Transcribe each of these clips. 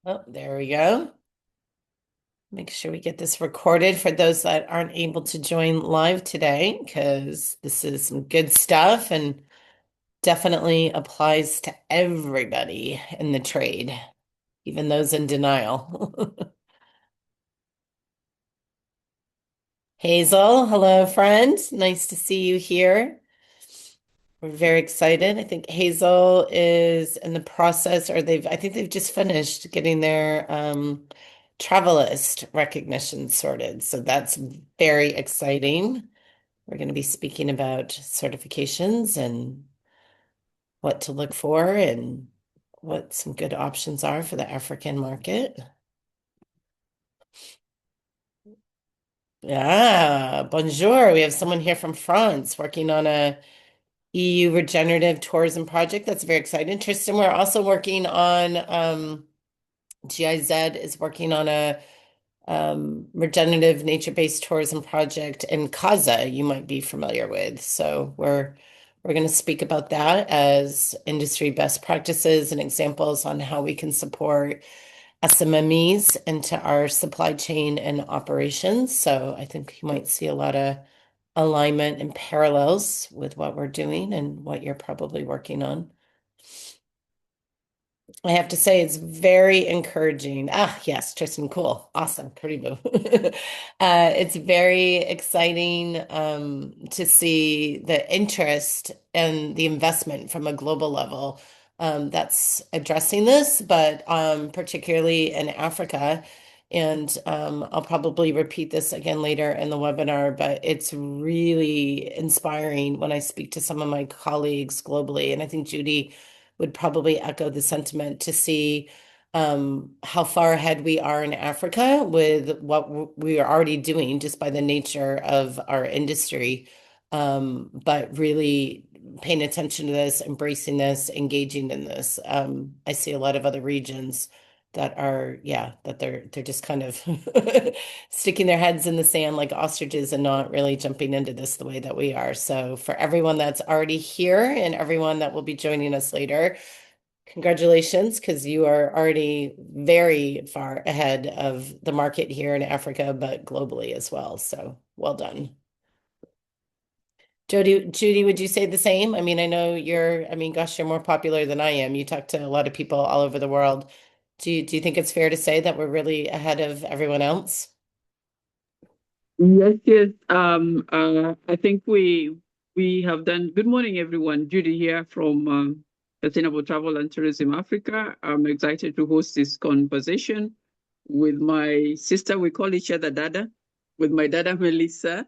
Oh, there we go. Make sure we get this recorded for those that aren't able to join live today, because this is some good stuff and definitely applies to everybody in the trade, even those in denial. Hazel, hello, friend. Nice to see you here. We're very excited. I think Hazel is in the process, or I think they've just finished getting their Travelist recognition sorted. So that's very exciting. We're going to be speaking about certifications and what to look for and what some good options are for the African market. Yeah, bonjour. We have someone here from France working on a EU regenerative tourism project. That's very exciting. Tristan, we're also working on GIZ is working on a regenerative nature-based tourism project in Kaza you might be familiar with. So we're going to speak about that as industry best practices and examples on how we can support SMMEs into our supply chain and operations. So I think you might see a lot of alignment and parallels with what we're doing and what you're probably working on. I have to say it's very encouraging. Ah, yes, Tristan, cool. Awesome. Pretty boo. It's very exciting to see the interest and the investment from a global level that's addressing this, but particularly in Africa. And I'll probably repeat this again later in the webinar, but it's really inspiring when I speak to some of my colleagues globally. And I think Judy would probably echo the sentiment to see how far ahead we are in Africa with what we are already doing just by the nature of our industry. But really paying attention to this, embracing this, engaging in this. I see a lot of other regions that are, yeah, that they're just kind of sticking their heads in the sand like ostriches and not really jumping into this the way that we are. So for everyone that's already here and everyone that will be joining us later, congratulations, because you are already very far ahead of the market here in Africa, but globally as well. So well done. Judy, would you say the same? I mean, I know I mean, gosh, you're more popular than I am. You talk to a lot of people all over the world. Do you think it's fair to say that we're really ahead of everyone else? Yes, yes. I think we have done. Good morning, everyone. Judy here from Sustainable Travel and Tourism Africa. I'm excited to host this conversation with my sister. We call each other Dada. With my Dada Melissa.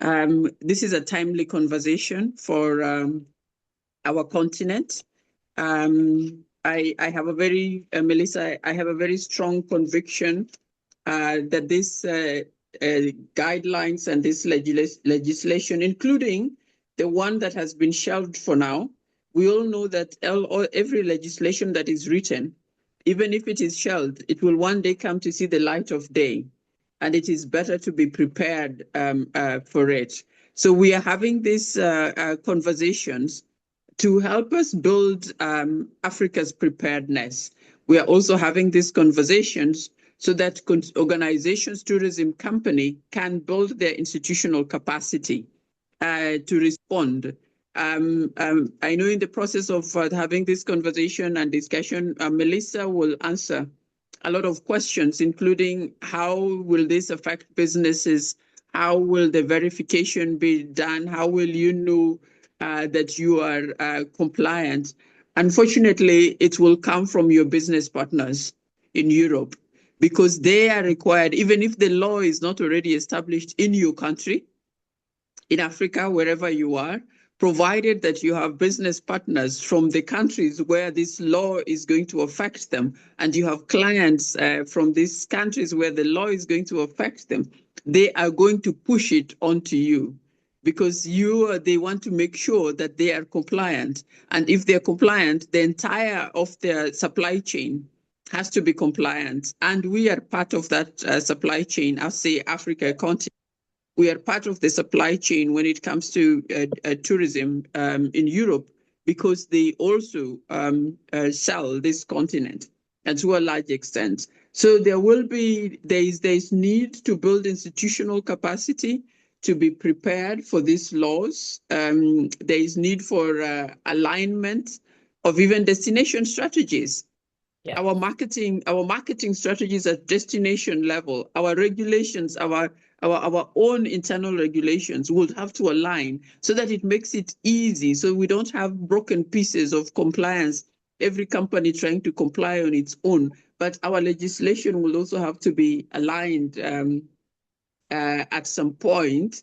This is a timely conversation for our continent. I have a very Melissa. I have a very strong conviction that this guidelines and this legislation, including the one that has been shelved for now, we all know that every legislation that is written, even if it is shelved, it will one day come to see the light of day. And it is better to be prepared for it. So we are having these conversations to help us build Africa's preparedness. We are also having these conversations so that organizations, tourism company can build their institutional capacity to respond. I know in the process of having this conversation and discussion, Melissa will answer a lot of questions, including how will this affect businesses? How will the verification be done? How will you know that you are compliant? Unfortunately, it will come from your business partners in Europe because they are required, even if the law is not already established in your country, in Africa, wherever you are, provided that you have business partners from the countries where this law is going to affect them, and you have clients from these countries where the law is going to affect them, they are going to push it onto you because they want to make sure that they are compliant. And if they're compliant, the entire of their supply chain has to be compliant. And we are part of that supply chain, I'll say Africa continent. We are part of the supply chain when it comes to tourism in Europe because they also sell this continent. and to a large extent. So there is need to build institutional capacity to be prepared for these laws. There is need for alignment of even destination strategies. Yeah. Our marketing strategies at destination level, our regulations, our own internal regulations would have to align so that it makes it easy, so we don't have broken pieces of compliance, every company trying to comply on its own. But our legislation will also have to be aligned at some point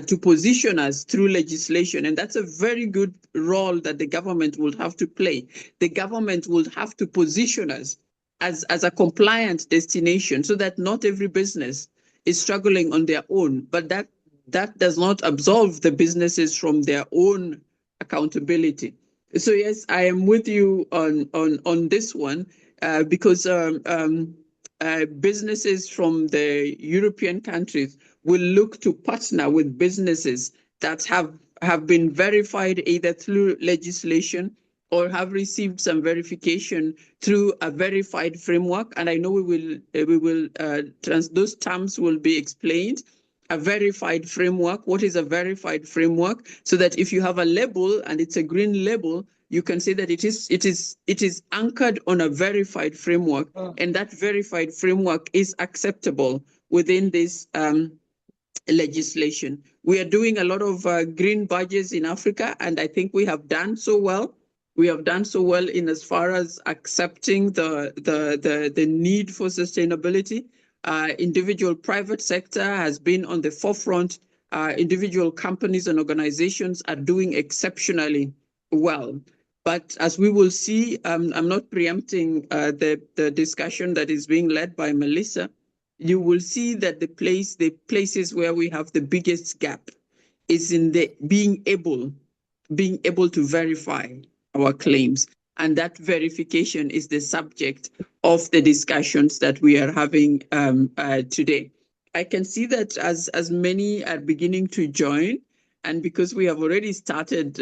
to position us through legislation. And that's a very good role that the government will have to play. The government will have to position us as a compliant destination so that not every business is struggling on their own, but that does not absolve the businesses from their own accountability. So yes, I am with you on this one because businesses from the European countries will look to partner with businesses that have been verified either through legislation or have received some verification through a verified framework. And I know those terms will be explained. A verified framework. What is a verified framework? So that if you have a label and it's a green label, you can say that it is anchored on a verified framework, and that verified framework is acceptable within this legislation. We are doing a lot of green badges in Africa, and I think we have done so well. We have done so well in as far as accepting the need for sustainability. Individual private sector has been on the forefront. Individual companies and organizations are doing exceptionally well. But as we will see, I'm not preempting the discussion that is being led by Melissa. You will see that the places where we have the biggest gap is in the being able to verify our claims. And that verification is the subject of the discussions that we are having today. I can see that as many are beginning to join, and because we have already started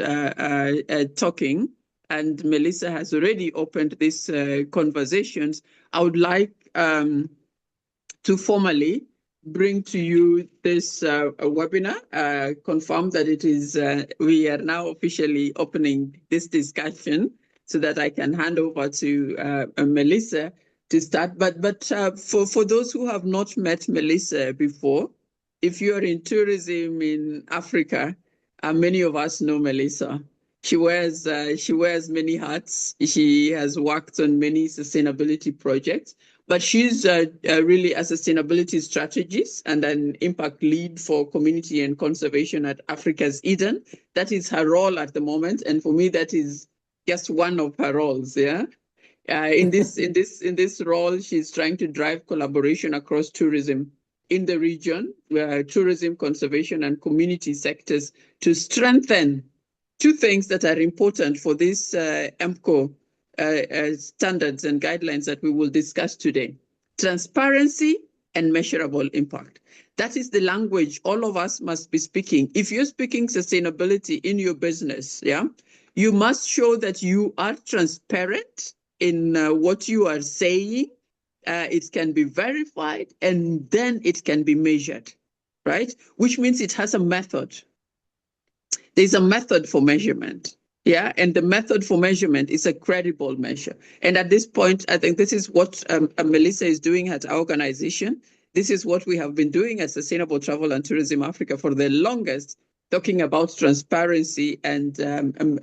talking, and Melissa has already opened these conversations, I would like to formally bring to you this webinar, confirm that it is, we are now officially opening this discussion so that I can hand over to Melissa to start. But for those who have not met Melissa before, if you are in tourism in Africa, many of us know Melissa. She wears many hats. She has worked on many sustainability projects, but she's really a sustainability strategist and an impact lead for community and conservation at Africa's Eden. That is her role at the moment, and for me, that is just one of her roles. Yeah, in this role, she's trying to drive collaboration across tourism in the region, tourism, conservation, and community sectors to strengthen two things that are important for this EmpCo standards and guidelines that we will discuss today: transparency and measurable impact. That is the language all of us must be speaking. If you're speaking sustainability in your business, yeah, you must show that you are transparent in what you are saying. It can be verified and then it can be measured, right? Which means it has a method. There's a method for measurement. Yeah, and the method for measurement is a credible measure. And at this point, I think this is what Melissa is doing at our organization. This is what we have been doing at Sustainable Travel and Tourism Africa for the longest, talking about transparency and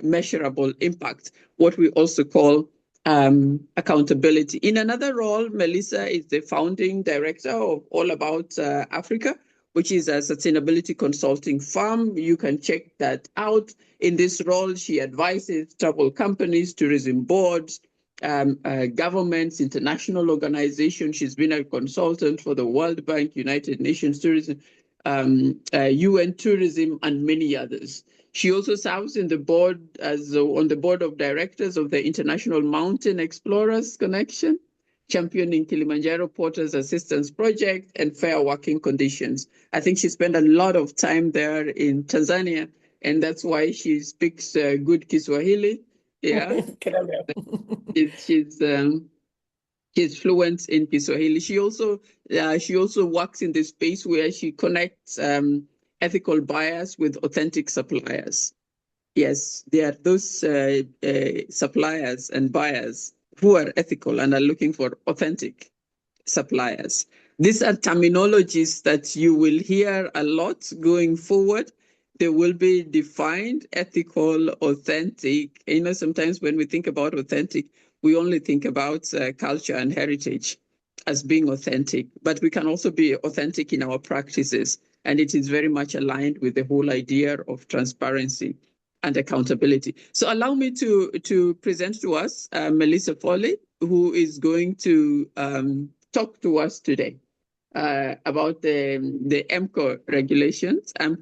measurable impact, what we also call accountability. In another role, Melissa is the founding director of All About Africa, which is a sustainability consulting firm. You can check that out. In this role, she advises travel companies, tourism boards, governments, international organizations. She's been a consultant for the World Bank, United Nations Tourism, UN Tourism, and many others. She also serves in the board on the board of directors of the International Mountain Explorers Connection, championing Kilimanjaro Porters Assistance Project and fair working conditions. I think she spent a lot of time there in Tanzania, and that's why she speaks good Kiswahili. Yeah, she's She's fluent in Kiswahili. She also works in the space where she connects ethical buyers with authentic suppliers. Yes, there are those suppliers and buyers who are ethical and are looking for authentic suppliers. These are terminologies that you will hear a lot going forward. They will be defined ethical, authentic. You know, sometimes when we think about authentic, we only think about culture and heritage as being authentic, but we can also be authentic in our practices. And it is very much aligned with the whole idea of transparency and accountability. So allow me to present to us Melissa Foley, who is going to talk to us today about the EmpCo regulations and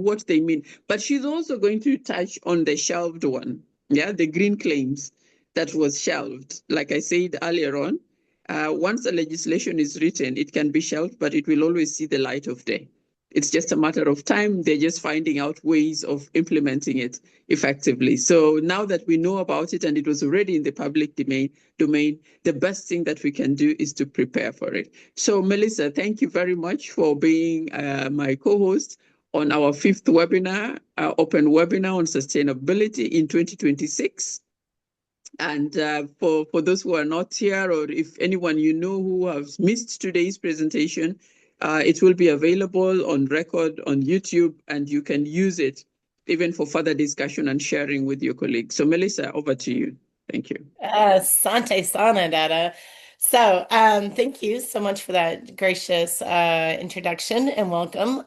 what they mean. But she's also going to touch on the shelved one, yeah, the green claims that was shelved. Like I said earlier on, once a legislation is written, it can be shelved, but it will always see the light of day. It's just a matter of time. They're just finding out ways of implementing it effectively. So now that we know about it and it was already in the public domain, the best thing that we can do is to prepare for it. So Melissa, thank you very much for being my co-host on our fifth webinar, open webinar on sustainability in 2026. And for those who are not here, or if anyone you know who has missed today's presentation, it will be available on record on YouTube, and you can use it even for further discussion and sharing with your colleagues. So Melissa, over to you. Thank you. Sante Sana, Dada. So, thank you so much for that gracious introduction and welcome.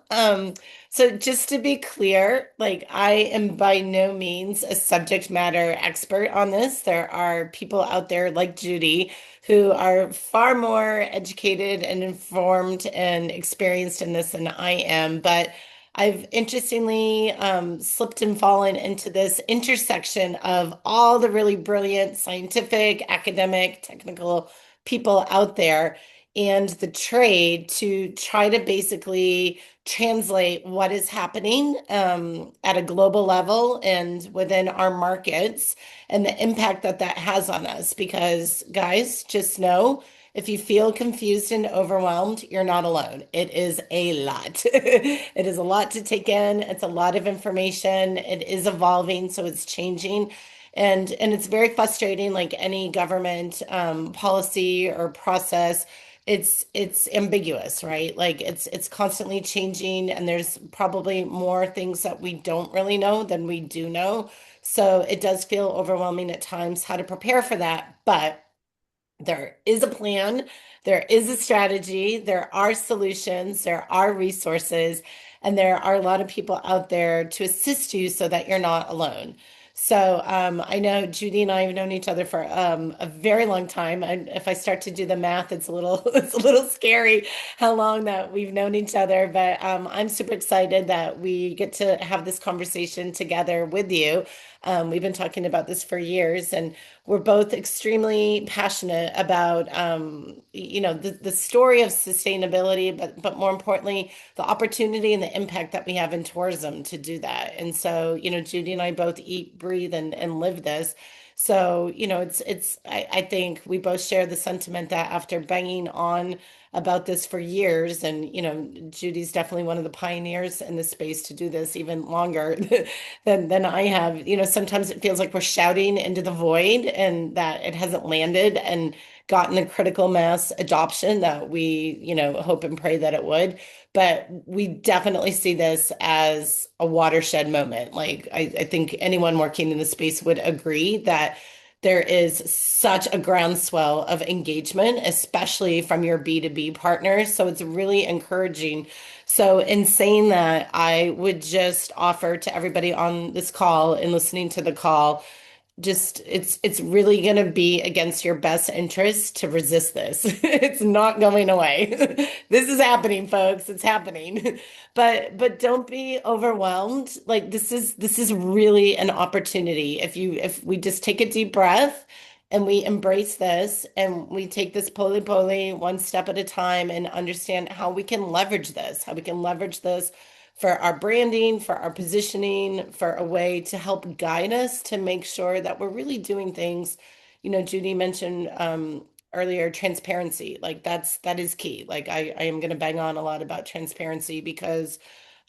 So just to be clear, like I am by no means a subject matter expert on this. There are people out there like Judy who are far more educated and informed and experienced in this than I am, but I've interestingly slipped and fallen into this intersection of all the really brilliant scientific, academic, technical people out there and the trade to try to basically translate what is happening at a global level and within our markets and the impact that that has on us. Because, guys, just know if you feel confused and overwhelmed, you're not alone. It is a lot. It is a lot to take in. It's a lot of information. It is evolving, so it's changing. And it's very frustrating, like any government policy or process. It's ambiguous, right? Like it's constantly changing, and there's probably more things that we don't really know than we do know. So it does feel overwhelming at times how to prepare for that. But there is a plan, there is a strategy, there are solutions, there are resources, and there are a lot of people out there to assist you so that you're not alone. So I know Judy and I have known each other for a very long time. And if I start to do the math, it's a little it's a little scary how long that we've known each other. But I'm super excited that we get to have this conversation together with you. We've been talking about this for years, and we're both extremely passionate about the story of sustainability, but more importantly, the opportunity and the impact that we have in tourism to do that. And so, Judy and I both eat, breathe, and live this. So, I think we both share the sentiment that after banging on about this for years, and Judy's definitely one of the pioneers in the space to do this even longer than I have. Sometimes it feels like we're shouting into the void and that it hasn't landed and gotten the critical mass adoption that we, hope and pray that it would. But we definitely see this as a watershed moment. Like I think anyone working in the space would agree that there is such a groundswell of engagement, especially from your B2B partners. So it's really encouraging. So, in saying that, I would just offer to everybody on this call and listening to the call, just it's really going to be against your best interest to resist this. It's not going away. This is happening, folks. It's happening. But don't be overwhelmed. Like this is really an opportunity. If we just take a deep breath and we embrace this and we take this poly one step at a time and understand how we can leverage this, how we can leverage this for our branding, for our positioning, for a way to help guide us to make sure that we're really doing things. Judy mentioned earlier, transparency. Like that is key. Like I am going to bang on a lot about transparency because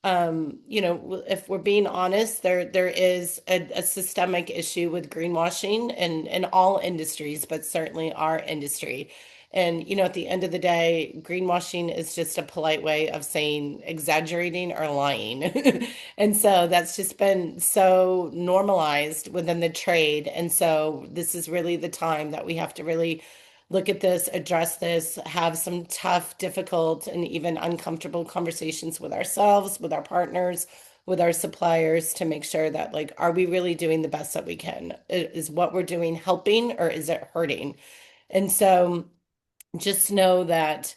if we're being honest, there is a systemic issue with greenwashing in all industries, but certainly our industry. And at the end of the day, greenwashing is just a polite way of saying exaggerating or lying. And so that's just been so normalized within the trade. And so this is really the time that we have to really look at this, address this, have some tough, difficult, and even uncomfortable conversations with ourselves, with our partners, with our suppliers to make sure that, like, are we really doing the best that we can? Is what we're doing helping or is it hurting? And so just know that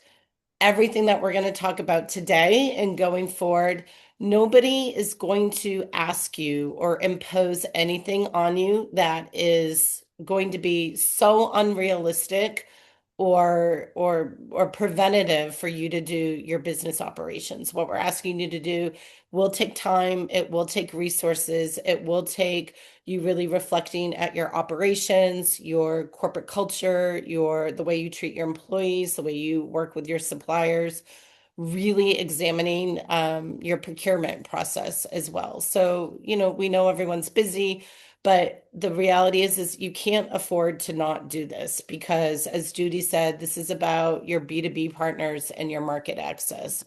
everything that we're going to talk about today and going forward, nobody is going to ask you or impose anything on you that is going to be so unrealistic or preventative for you to do your business operations. What we're asking you to do will take time, it will take resources, it will take you really reflecting at your operations, your corporate culture, the way you treat your employees, the way you work with your suppliers, really examining your procurement process as well. So, we know everyone's busy, but the reality is you can't afford to not do this because, as Judy said, this is about your B2B partners and your market access.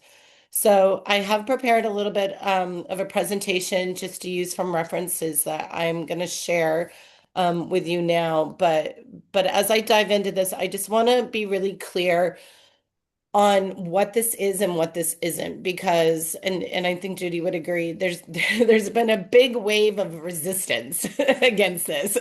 So I have prepared a little bit of a presentation just to use from references that I'm going to share with you now. But as I dive into this, I just want to be really clear on what this is and what this isn't because and I think Judy would agree there's been a big wave of resistance against this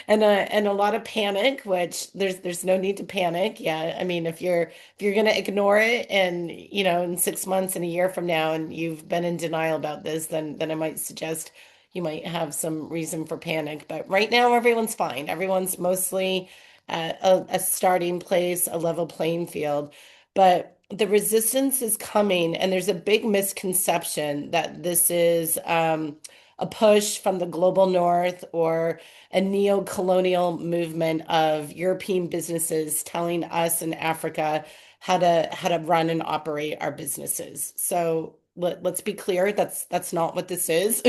and a lot of panic, which there's no need to panic. Yeah, I mean, if you're going to ignore it and in 6 months and a year from now and you've been in denial about this, then I might suggest you might have some reason for panic. But right now everyone's fine. Everyone's mostly at a starting place, a level playing field. But the resistance is coming, and there's a big misconception that this is a push from the global north or a neo-colonial movement of European businesses telling us in Africa how to run and operate our businesses. So let's be clear, that's not what this is.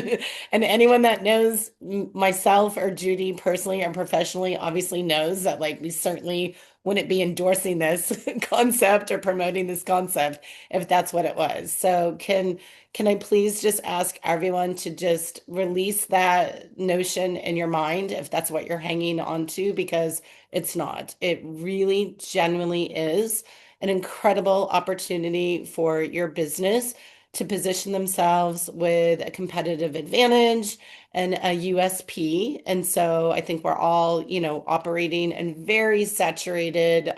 And anyone that knows myself or Judy personally or professionally obviously knows that, like, we certainly wouldn't be endorsing this concept or promoting this concept if that's what it was. So can I please just ask everyone to just release that notion in your mind if that's what you're hanging on to, because it's not. It really genuinely is an incredible opportunity for your business to position themselves with a competitive advantage and a USP. And so I think we're all, operating in very saturated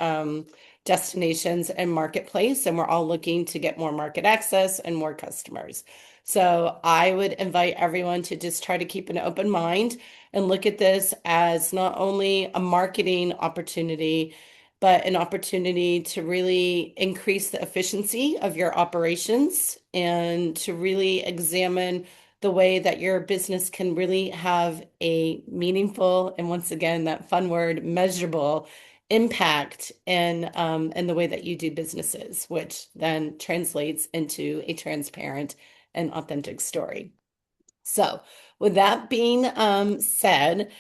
destinations and marketplace, and we're all looking to get more market access and more customers. So I would invite everyone to just try to keep an open mind and look at this as not only a marketing opportunity, but an opportunity to really increase the efficiency of your operations and to really examine the way that your business can really have a meaningful, and once again, that fun word, measurable impact in the way that you do businesses, which then translates into a transparent and authentic story. So, with that being said,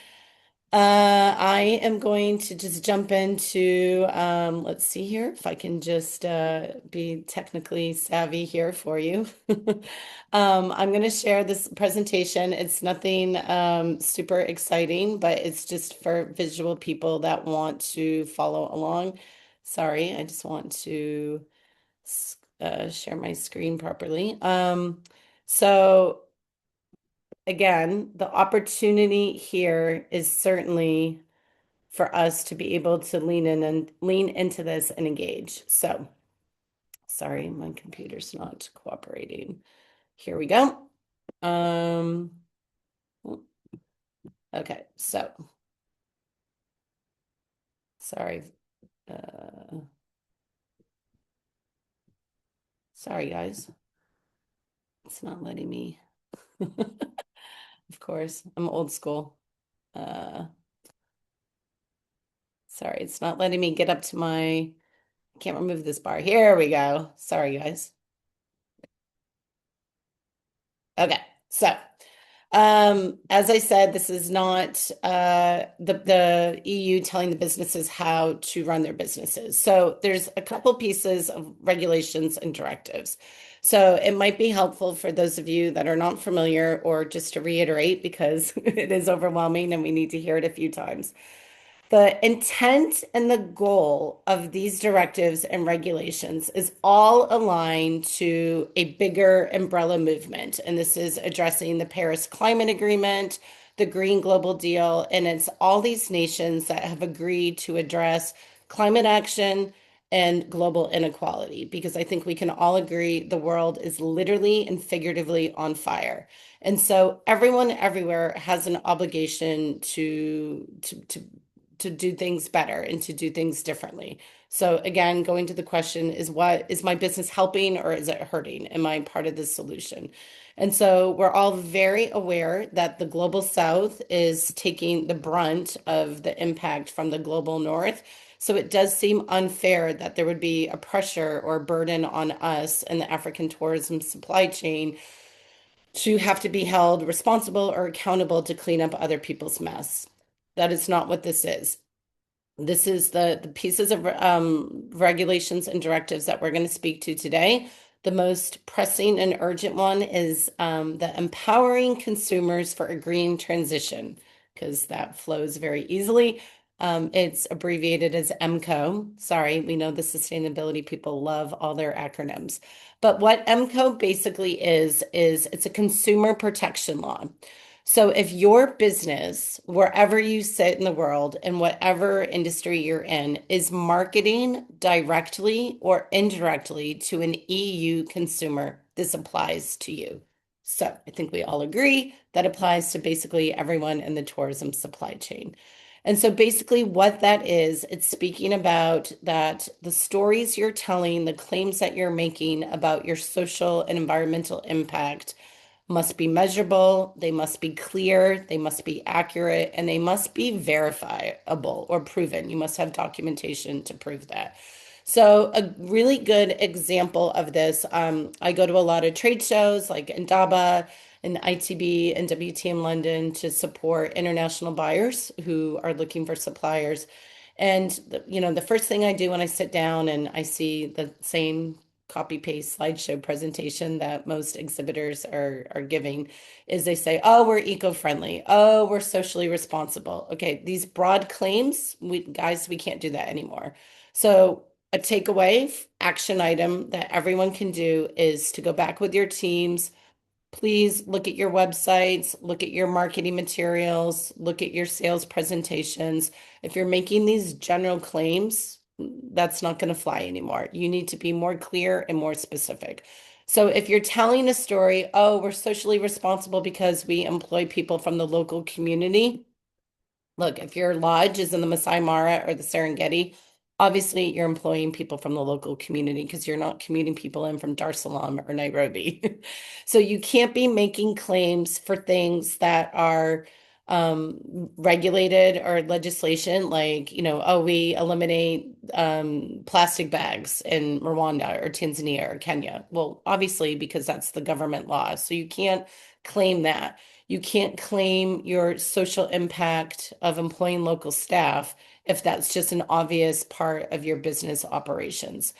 I am going to just jump into, let's see here if I can just be technically savvy here for you. I'm going to share this presentation. It's nothing super exciting, but it's just for visual people that want to follow along. Sorry, I just want to share my screen properly. So again, the opportunity here is certainly for us to be able to lean in and lean into this and engage. So, sorry, my computer's not cooperating. Here we go. Okay, so sorry. Sorry, guys. It's not letting me. Of course, I'm old school. Sorry, it's not letting me get up to my, can't remove this bar. Here we go. Sorry, guys. Okay, so as I said, this is not the EU telling the businesses how to run their businesses. So there's a couple pieces of regulations and directives. So it might be helpful for those of you that are not familiar, or just to reiterate because it is overwhelming and we need to hear it a few times. The intent and the goal of these directives and regulations is all aligned to a bigger umbrella movement. And this is addressing the Paris Climate Agreement, the Green Global Deal, and it's all these nations that have agreed to address climate action and global inequality, because I think we can all agree the world is literally and figuratively on fire. And so everyone everywhere has an obligation to do things better and to do things differently. So again, going to the question is, what is my business helping or is it hurting? Am I part of the solution? And so we're all very aware that the global south is taking the brunt of the impact from the global north. So it does seem unfair that there would be a pressure or burden on us in the African tourism supply chain to have to be held responsible or accountable to clean up other people's mess. That is not what this is. This is the pieces of regulations and directives that we're going to speak to today. The most pressing and urgent one is the empowering consumers for a green transition, because that flows very easily. It's abbreviated as EmpCo. Sorry, we know the sustainability people love all their acronyms. But what EmpCo basically is it's a consumer protection law. So if your business, wherever you sit in the world and whatever industry you're in, is marketing directly or indirectly to an EU consumer, this applies to you. So I think we all agree that applies to basically everyone in the tourism supply chain. And so basically what that is, it's speaking about that the stories you're telling, the claims that you're making about your social and environmental impact must be measurable, they must be clear, they must be accurate, and they must be verifiable or proven. You must have documentation to prove that. So a really good example of this, I go to a lot of trade shows like Indaba and ITB and WT in London to support international buyers who are looking for suppliers. And the first thing I do when I sit down and I see the same copy paste slideshow presentation that most exhibitors are giving is they say, oh, we're eco-friendly. Oh, we're socially responsible. Okay, these broad claims, we can't do that anymore. So a takeaway action item that everyone can do is to go back with your teams. Please look at your websites, look at your marketing materials, look at your sales presentations. If you're making these general claims, that's not going to fly anymore. You need to be more clear and more specific. So if you're telling a story, oh, we're socially responsible because we employ people from the local community. Look, if your lodge is in the Masai Mara or the Serengeti, obviously you're employing people from the local community because you're not commuting people in from Dar es Salaam or Nairobi. So you can't be making claims for things that are regulated or legislation like, oh, we eliminate plastic bags in Rwanda or Tanzania or Kenya. Well, obviously, because that's the government law. So you can't claim that. You can't claim your social impact of employing local staff if that's just an obvious part of your business operations.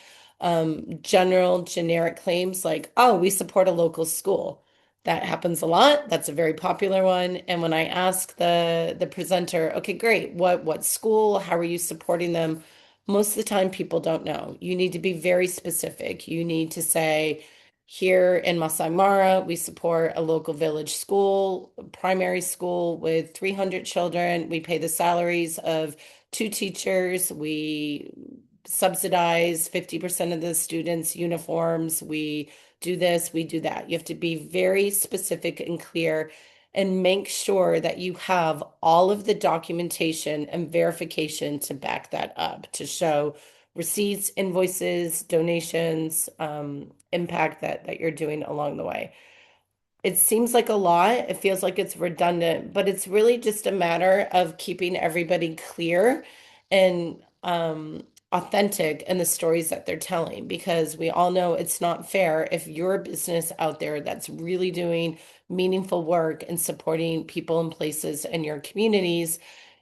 Generic claims like, oh, we support a local school. That happens a lot. That's a very popular one. And when I ask the presenter, okay, great, what school? How are you supporting them? Most of the time, people don't know. You need to be very specific. You need to say, here in Masai Mara, we support a local village school, primary school with 300 children. We pay the salaries of 2 teachers. We subsidize 50% of the students' uniforms. We do this, we do that. You have to be very specific and clear and make sure that you have all of the documentation and verification to back that up, to show receipts, invoices, donations, impact that you're doing along the way. It seems like a lot. It feels like it's redundant, but it's really just a matter of keeping everybody clear and authentic in the stories that they're telling, because we all know it's not fair if you're a business out there that's really doing meaningful work and supporting people and places in your communities,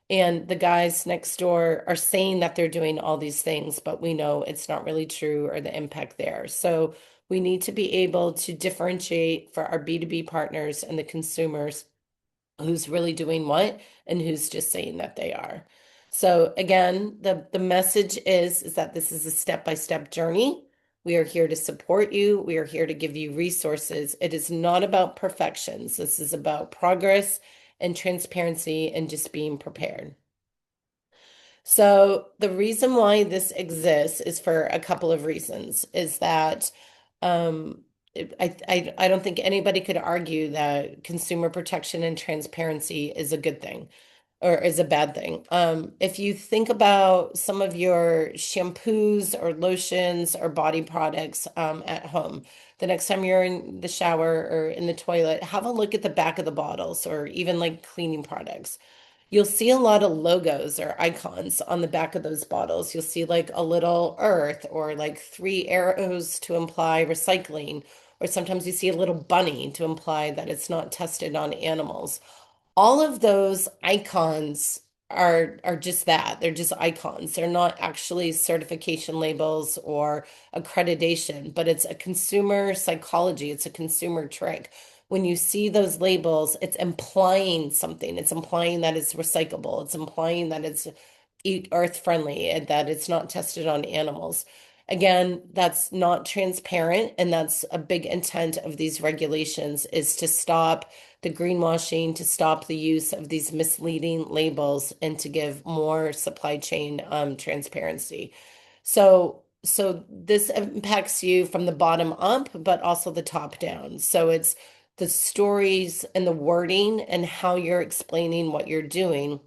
and the guys next door are saying that they're doing all these things, but we know it's not really true or the impact there. So we need to be able to differentiate for our B2B partners and the consumers who's really doing what and who's just saying that they are. So again, the message is that this is a step-by-step journey. We are here to support you. We are here to give you resources. It is not about perfections. This is about progress and transparency and just being prepared. So the reason why this exists is for a couple of reasons. Is that um, I don't think anybody could argue that consumer protection and transparency is a good thing or is a bad thing. If you think about some of your shampoos or lotions or body products at home, the next time you're in the shower or in the toilet, have a look at the back of the bottles or even like cleaning products. You'll see a lot of logos or icons on the back of those bottles. You'll see like a little earth or like three arrows to imply recycling, or sometimes you see a little bunny to imply that it's not tested on animals. All of those icons are just that. They're just icons. They're not actually certification labels or accreditation, but it's a consumer psychology. It's a consumer trick. When you see those labels, it's implying something. It's implying that it's recyclable. It's implying that it's earth friendly and that it's not tested on animals. Again, that's not transparent, and that's a big intent of these regulations is to stop the greenwashing, to stop the use of these misleading labels, and to give more supply chain transparency. So this impacts you from the bottom up, but also the top down. So it's the stories and the wording and how you're explaining what you're doing.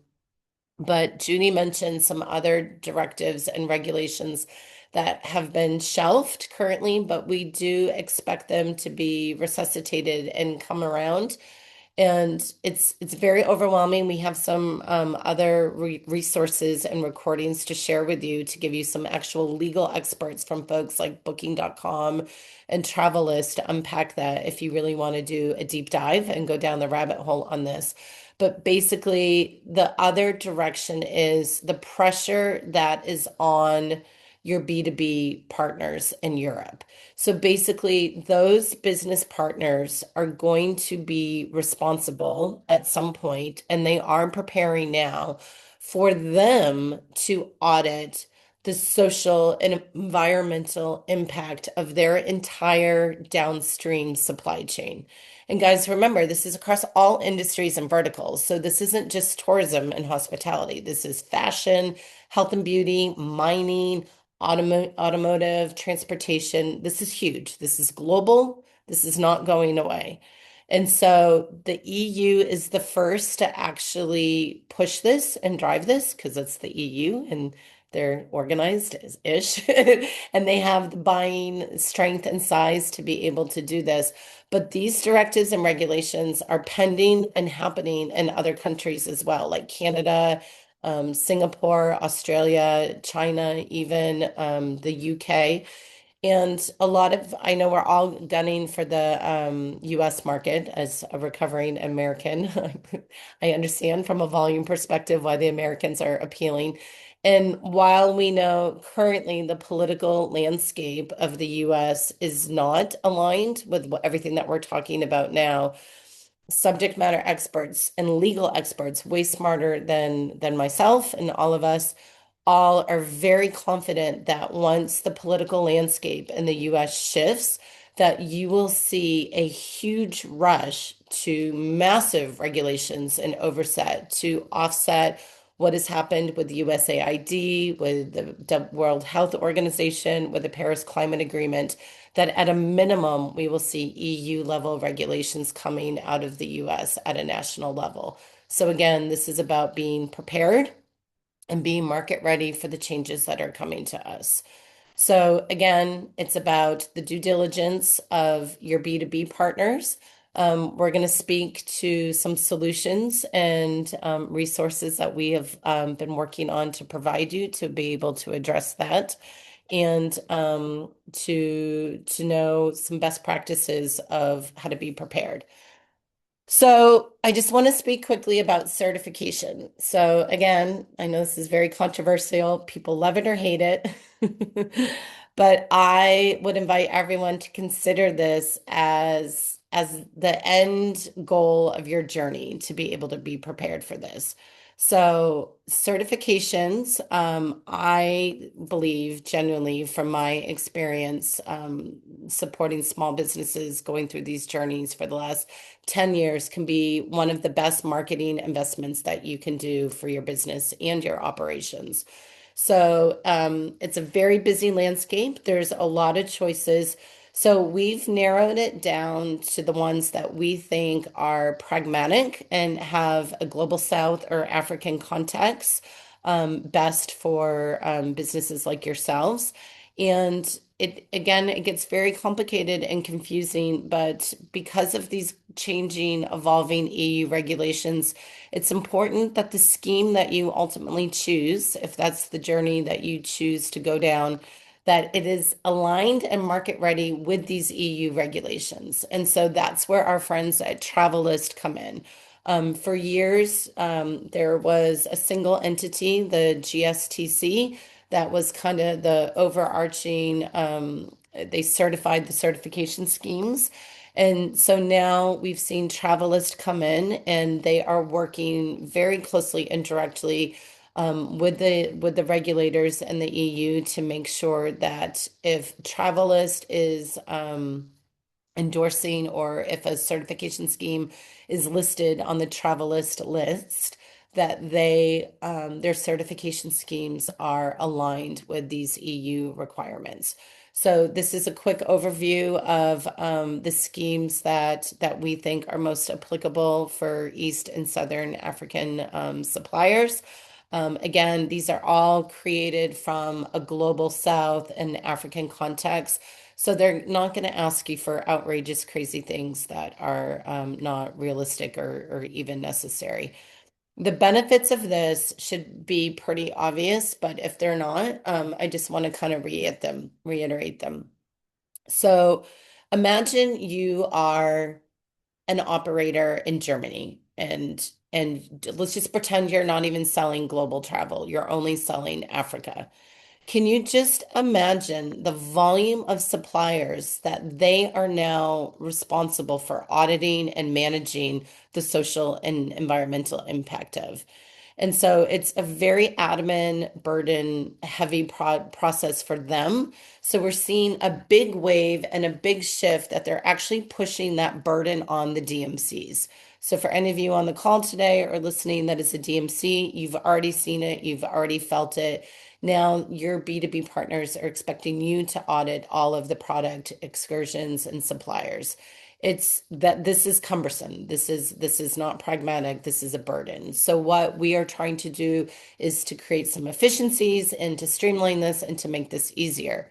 But Judy mentioned some other directives and regulations that have been shelved currently, but we do expect them to be resuscitated and come around. And it's very overwhelming. We have some other resources and recordings to share with you to give you some actual legal experts from folks like Booking.com and Travelist to unpack that if you really want to do a deep dive and go down the rabbit hole on this. But basically, the other direction is the pressure that is on your B2B partners in Europe. So basically, those business partners are going to be responsible at some point, and they are preparing now for them to audit the social and environmental impact of their entire downstream supply chain. And guys, remember, this is across all industries and verticals. So this isn't just tourism and hospitality. This is fashion, health and beauty, mining, automotive, transportation. This is huge. This is global. This is not going away. And so the EU is the first to actually push this and drive this because it's the EU and they're organized ish and they have the buying strength and size to be able to do this. But these directives and regulations are pending and happening in other countries as well, like Canada, Singapore, Australia, China, even the UK. And a lot of, I know we're all gunning for the US market as a recovering American. I understand from a volume perspective why the Americans are appealing. And while we know currently the political landscape of the US is not aligned with everything that we're talking about now, subject matter experts and legal experts, way smarter than myself and all of us, all are very confident that once the political landscape in the US shifts, that you will see a huge rush to massive regulations and oversight to offset what has happened with the USAID, with the World Health Organization, with the Paris Climate Agreement, that at a minimum, we will see EU level regulations coming out of the US at a national level. So again, this is about being prepared and being market ready for the changes that are coming to us. So again, it's about the due diligence of your B2B partners, We're going to speak to some solutions and resources that we have been working on to provide you to be able to address that and to know some best practices of how to be prepared. So I just want to speak quickly about certification. So again, I know this is very controversial. People love it or hate it. But I would invite everyone to consider this as the end goal of your journey to be able to be prepared for this. So certifications, I believe genuinely from my experience supporting small businesses going through these journeys for the last 10 years can be one of the best marketing investments that you can do for your business and your operations. So it's a very busy landscape. There's a lot of choices. So we've narrowed it down to the ones that we think are pragmatic and have a global South or African context, best for businesses like yourselves. And it again, it gets very complicated and confusing, but because of these changing, evolving EU regulations, it's important that the scheme that you ultimately choose, if that's the journey that you choose to go down, that it is aligned and market ready with these EU regulations. And so that's where our friends at Travelist come in. For years, there was a single entity, the GSTC, that was kind of the overarching, they certified the certification schemes. And so now we've seen Travelist come in and they are working very closely and directly with the regulators in the EU to make sure that if Travelist is endorsing or if a certification scheme is listed on the Travelist list, that their certification schemes are aligned with these EU requirements. So this is a quick overview of the schemes that we think are most applicable for East and Southern African suppliers. Again, these are all created from a global South and African context. So they're not going to ask you for outrageous, crazy things that are not realistic or even necessary. The benefits of this should be pretty obvious, but if they're not, I just want to kind of reiterate them. So imagine you are an operator in Germany and let's just pretend you're not even selling global travel. You're only selling Africa. Can you just imagine the volume of suppliers that they are now responsible for auditing and managing the social and environmental impact of? And so it's a very admin, burden heavy process for them. So we're seeing a big wave and a big shift that they're actually pushing that burden on the DMCs. So for any of you on the call today or listening that is a DMC, you've already seen it, you've already felt it. Now your B2B partners are expecting you to audit all of the product excursions and suppliers. It's that this is cumbersome. This is not pragmatic. This is a burden. So what we are trying to do is to create some efficiencies and to streamline this and to make this easier.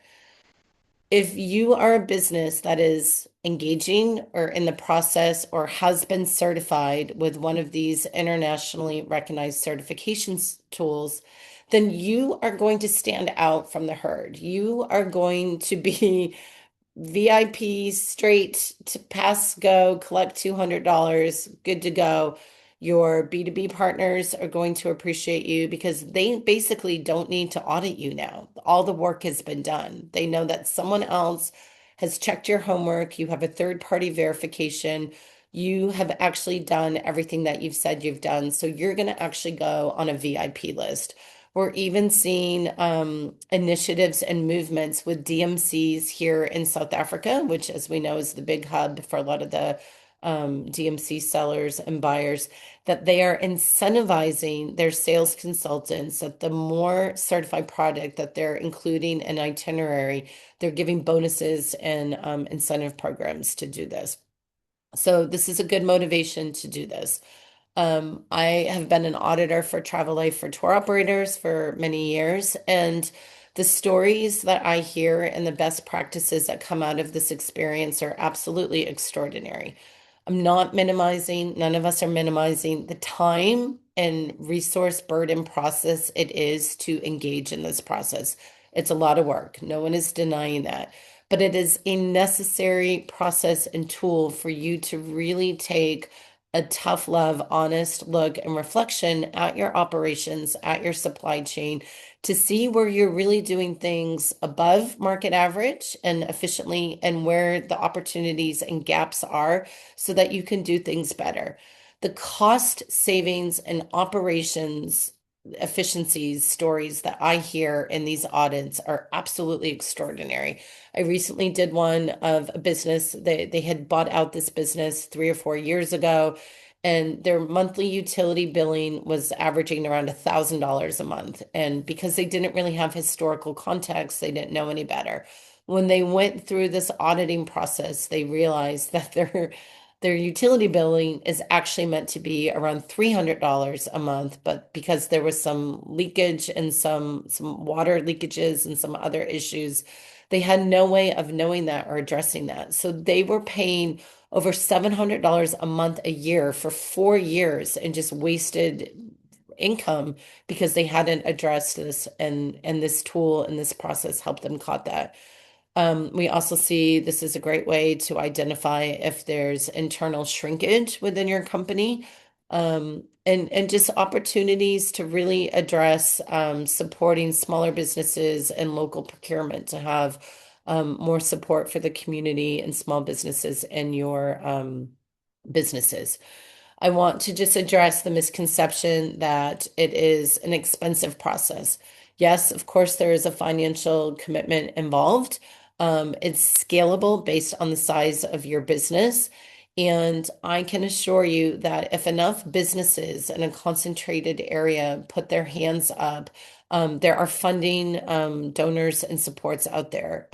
If you are a business that is engaging or in the process or has been certified with one of these internationally recognized certifications tools, then you are going to stand out from the herd. You are going to be VIP straight to pass go, collect $200, good to go. Your B2B partners are going to appreciate you because they basically don't need to audit you now. All the work has been done. They know that someone else has checked your homework. You have a third-party verification. You have actually done everything that you've said you've done. So you're going to actually go on a VIP list. We're even seeing initiatives and movements with DMCs here in South Africa, which, as we know, is the big hub for a lot of the DMC sellers and buyers, that they are incentivizing their sales consultants that the more certified product that they're including in itinerary, they're giving bonuses and incentive programs to do this. So this is a good motivation to do this. I have been an auditor for Travel Life for tour operators for many years, and the stories that I hear and the best practices that come out of this experience are absolutely extraordinary. I'm not minimizing, none of us are minimizing the time and resource burden process it is to engage in this process. It's a lot of work. No one is denying that. But it is a necessary process and tool for you to really take a tough love, honest look and reflection at your operations, at your supply chain, to see where you're really doing things above market average and efficiently, and where the opportunities and gaps are so that you can do things better. The cost savings and operations efficiencies stories that I hear in these audits are absolutely extraordinary. I recently did one of a business. They had bought out this business 3 or 4 years ago, and their monthly utility billing was averaging around $1,000 a month. And because they didn't really have historical context, they didn't know any better. When they went through this auditing process, they realized that their utility billing is actually meant to be around $300 a month, but because there was some leakage and some water leakages and some other issues, they had no way of knowing that or addressing that. So they were paying over $700 a month a year for 4 years and just wasted income because they hadn't addressed this, and this tool and this process helped them caught that. We also see this is a great way to identify if there's internal shrinkage within your company, and just opportunities to really address supporting smaller businesses and local procurement to have more support for the community and small businesses in your businesses. I want to just address the misconception that it is an expensive process. Yes, of course, there is a financial commitment involved. It's scalable based on the size of your business. And I can assure you that if enough businesses in a concentrated area put their hands up, there are funding donors and supports out there.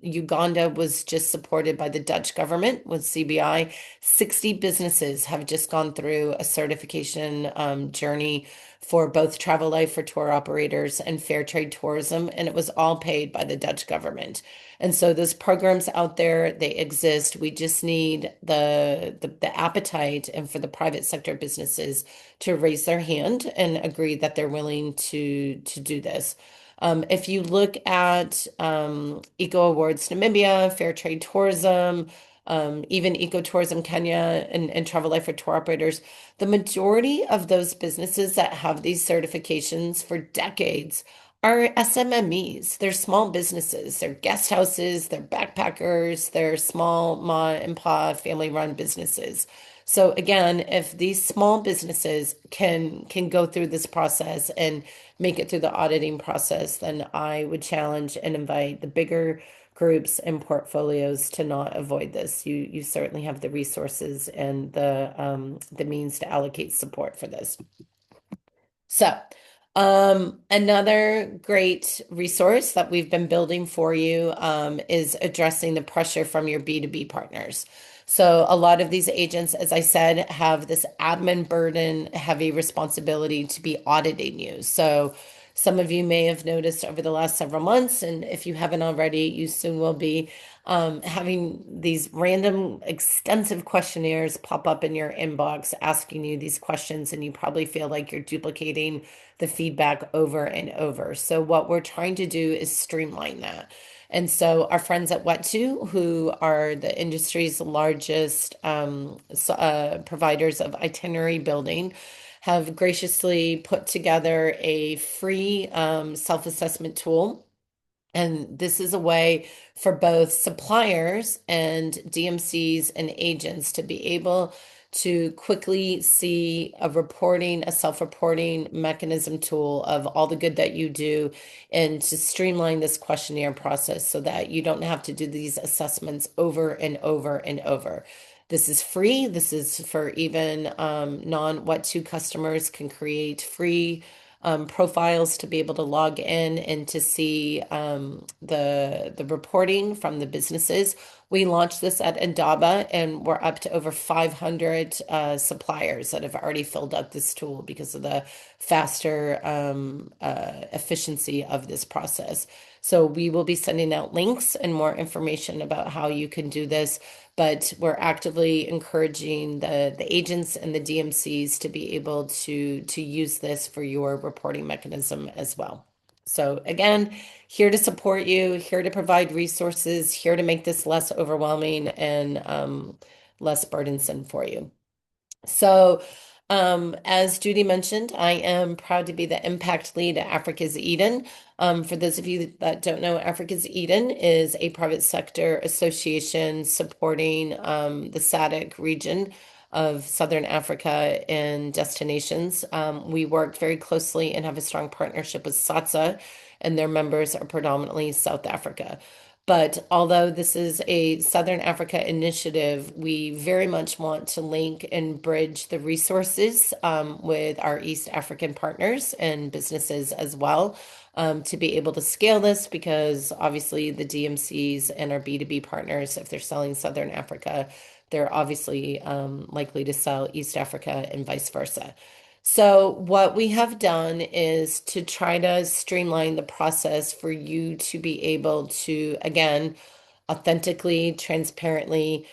Uganda was just supported by the Dutch government with CBI. 60 businesses have just gone through a certification journey for both Travel Life for tour operators and Fair Trade Tourism, and it was all paid by the Dutch government. And so those programs out there, they exist. We just need the appetite and for the private sector businesses to raise their hand and agree that they're willing to do this. If you look at Eco Awards Namibia, Fair Trade Tourism, even Ecotourism Kenya and Travel Life for tour operators, the majority of those businesses that have these certifications for decades are SMMEs. They're small businesses. They're guest houses, they're backpackers, they're small ma and pa family run businesses. So again, if these small businesses can go through this process and make it through the auditing process, then I would challenge and invite the bigger groups and portfolios to not avoid this. You certainly have the resources and the means to allocate support for this. So, another great resource that we've been building for you is addressing the pressure from your B2B partners. So, a lot of these agents, as I said, have this admin burden, heavy responsibility to be auditing you. So, some of you may have noticed over the last several months, and if you haven't already, you soon will be having these random extensive questionnaires pop up in your inbox asking you these questions, and you probably feel like you're duplicating the feedback over and over. So what we're trying to do is streamline that. And so our friends at Wet2, who are the industry's largest providers of itinerary building, have graciously put together a free self-assessment tool. And this is a way for both suppliers and DMCs and agents to be able to quickly see a self-reporting mechanism tool of all the good that you do, and to streamline this questionnaire process so that you don't have to do these assessments over and over and over. This is free. This is for even non-Wet2 customers can create free profiles to be able to log in and to see the reporting from the businesses. We launched this at Indaba, and we're up to over 500 suppliers that have already filled out this tool because of the faster efficiency of this process. So we will be sending out links and more information about how you can do this. but we're actively encouraging the agents and the DMCs to be able to use this for your reporting mechanism as well. So again, here to support you, here to provide resources, here to make this less overwhelming and less burdensome for you. So, as Judy mentioned, I am proud to be the impact lead at Africa's Eden. For those of you that don't know, Africa's Eden is a private sector association supporting the SADC region of Southern Africa and destinations. We work very closely and have a strong partnership with SATSA, and their members are predominantly South Africa. But although this is a Southern Africa initiative, we very much want to link and bridge the resources with our East African partners and businesses as well to be able to scale this because obviously the DMCs and our B2B partners, if they're selling Southern Africa, they're obviously likely to sell East Africa and vice versa. So, what we have done is to try to streamline the process for you to be able to, again, authentically, transparently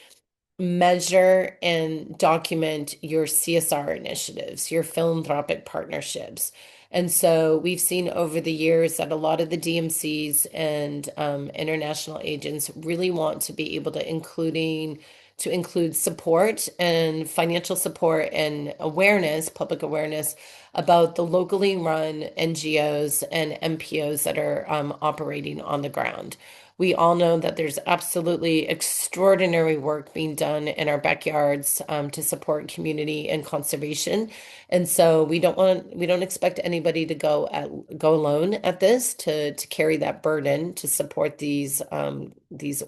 measure and document your CSR initiatives, your philanthropic partnerships. And so we've seen over the years that a lot of the DMCs and international agents really want to be able to include support and financial support and awareness, public awareness about the locally run NGOs and MPOs that are operating on the ground. We all know that there's absolutely extraordinary work being done in our backyards to support community and conservation. And so we don't expect anybody to go alone at this to carry that burden to support these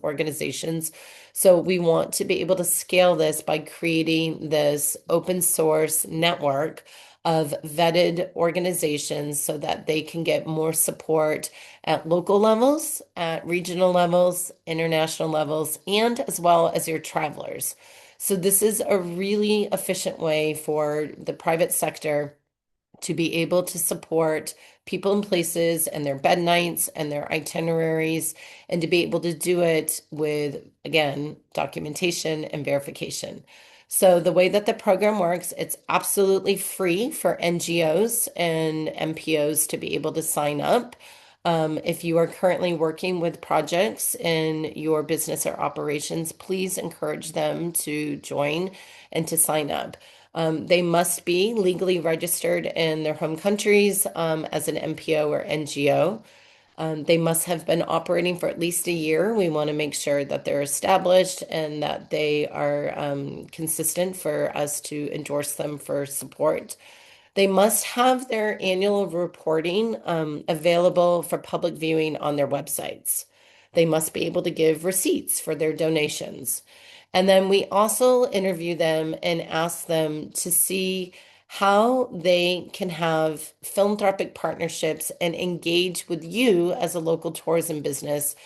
organizations. So we want to be able to scale this by creating this open source network of vetted organizations so that they can get more support at local levels, at regional levels, international levels, and as well as your travelers. So this is a really efficient way for the private sector to be able to support people and places and their bed nights and their itineraries, and to be able to do it with, again, documentation and verification. So the way that the program works, it's absolutely free for NGOs and MPOs to be able to sign up. If you are currently working with projects in your business or operations, please encourage them to join and to sign up. They must be legally registered in their home countries as an MPO or NGO. They must have been operating for at least a year. We want to make sure that they're established and that they are consistent for us to endorse them for support. They must have their annual reporting available for public viewing on their websites. They must be able to give receipts for their donations. And then we also interview them and ask them to see how they can have philanthropic partnerships and engage with you as a local tourism business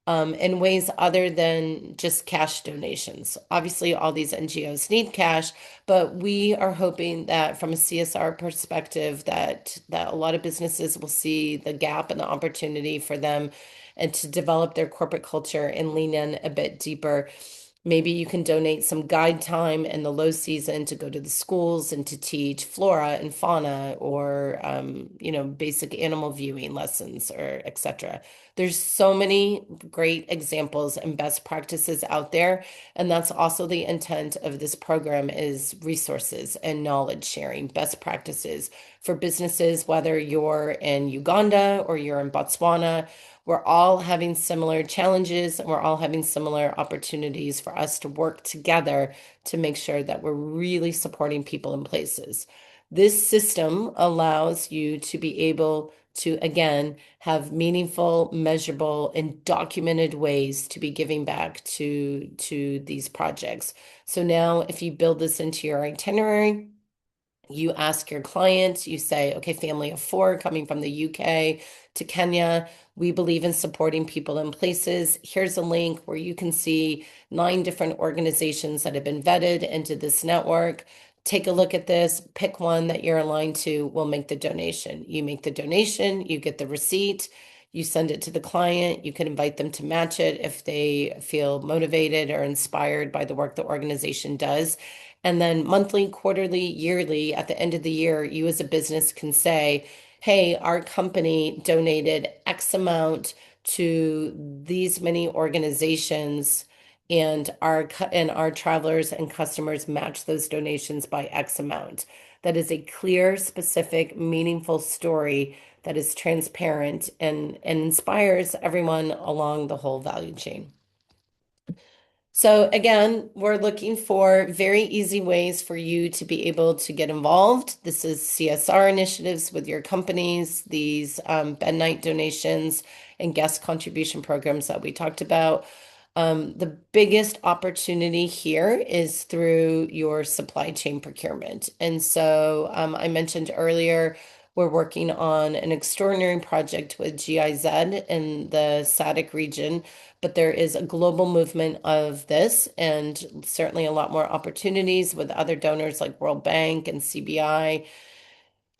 in ways other than just cash donations. Obviously, all these NGOs need cash, but we are hoping that from a CSR perspective, that a lot of businesses will see the gap and the opportunity for them and to develop their corporate culture and lean in a bit deeper. Maybe you can donate some guide time in the low season to go to the schools and to teach flora and fauna or, basic animal viewing lessons or etc. There's so many great examples and best practices out there. And that's also the intent of this program is resources and knowledge sharing, best practices for businesses, whether you're in Uganda or you're in Botswana. We're all having similar challenges and we're all having similar opportunities for us to work together to make sure that we're really supporting people and places. This system allows you to be able to, again, have meaningful, measurable, and documented ways to be giving back to these projects. So now if you build this into your itinerary, you ask your clients, you say, okay, family of four coming from the UK to Kenya. We believe in supporting people and places. Here's a link where you can see 9 different organizations that have been vetted into this network. Take a look at this, pick one that you're aligned to, we'll make the donation. You make the donation, you get the receipt, You send it to the client. You can invite them to match it if they feel motivated or inspired by the work the organization does. And then monthly, quarterly, yearly, at the end of the year, you as a business can say, hey, our company donated X amount to these many organizations, and our travelers and customers match those donations by X amount. That is a clear, specific, meaningful story that is transparent and inspires everyone along the whole value chain. So again, we're looking for very easy ways for you to be able to get involved. This is CSR initiatives with your companies, these Ben Night donations and guest contribution programs that we talked about. The biggest opportunity here is through your supply chain procurement. And so I mentioned earlier, we're working on an extraordinary project with GIZ in the SADC region, but there is a global movement of this and certainly a lot more opportunities with other donors like World Bank and CBI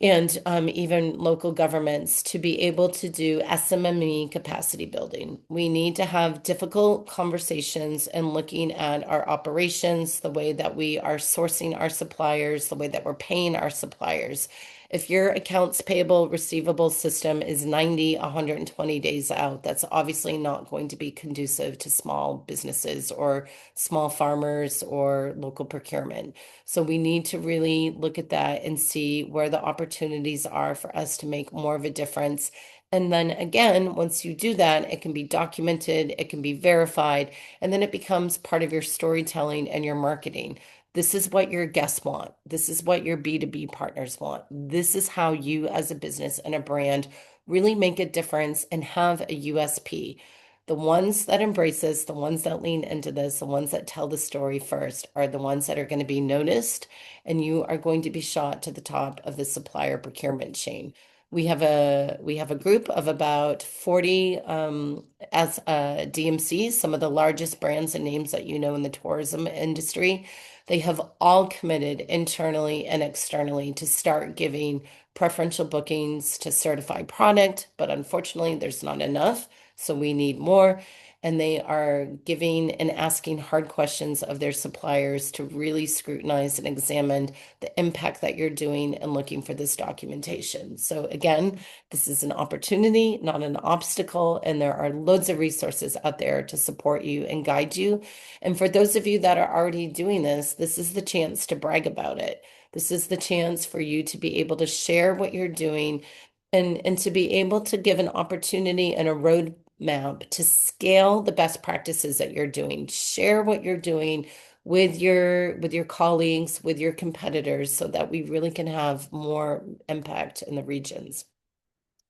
and even local governments to be able to do SMME capacity building. We need to have difficult conversations and looking at our operations, the way that we are sourcing our suppliers, the way that we're paying our suppliers. If your accounts payable receivable system is 90, 120 days out, that's obviously not going to be conducive to small businesses or small farmers or local procurement. So we need to really look at that and see where the opportunities are for us to make more of a difference. And then again, once you do that, it can be documented, it can be verified, and then it becomes part of your storytelling and your marketing. This is what your guests want. This is what your B2B partners want. This is how you, as a business and a brand, really make a difference and have a USP. The ones that embrace this, the ones that lean into this, the ones that tell the story first are the ones that are going to be noticed, and you are going to be shot to the top of the supplier procurement chain. We have a group of about 40 as DMCs, some of the largest brands and names that you know in the tourism industry. They have all committed internally and externally to start giving preferential bookings to certified product, but unfortunately, there's not enough. So we need more. And they are giving and asking hard questions of their suppliers to really scrutinize and examine the impact that you're doing and looking for this documentation. So again, this is an opportunity, not an obstacle, and there are loads of resources out there to support you and guide you. And for those of you that are already doing this is the chance to brag about it. This is the chance for you to be able to share what you're doing and to be able to give an opportunity and a roadmap to scale the best practices that you're doing. Share what you're doing with your colleagues, with your competitors, so that we really can have more impact in the regions.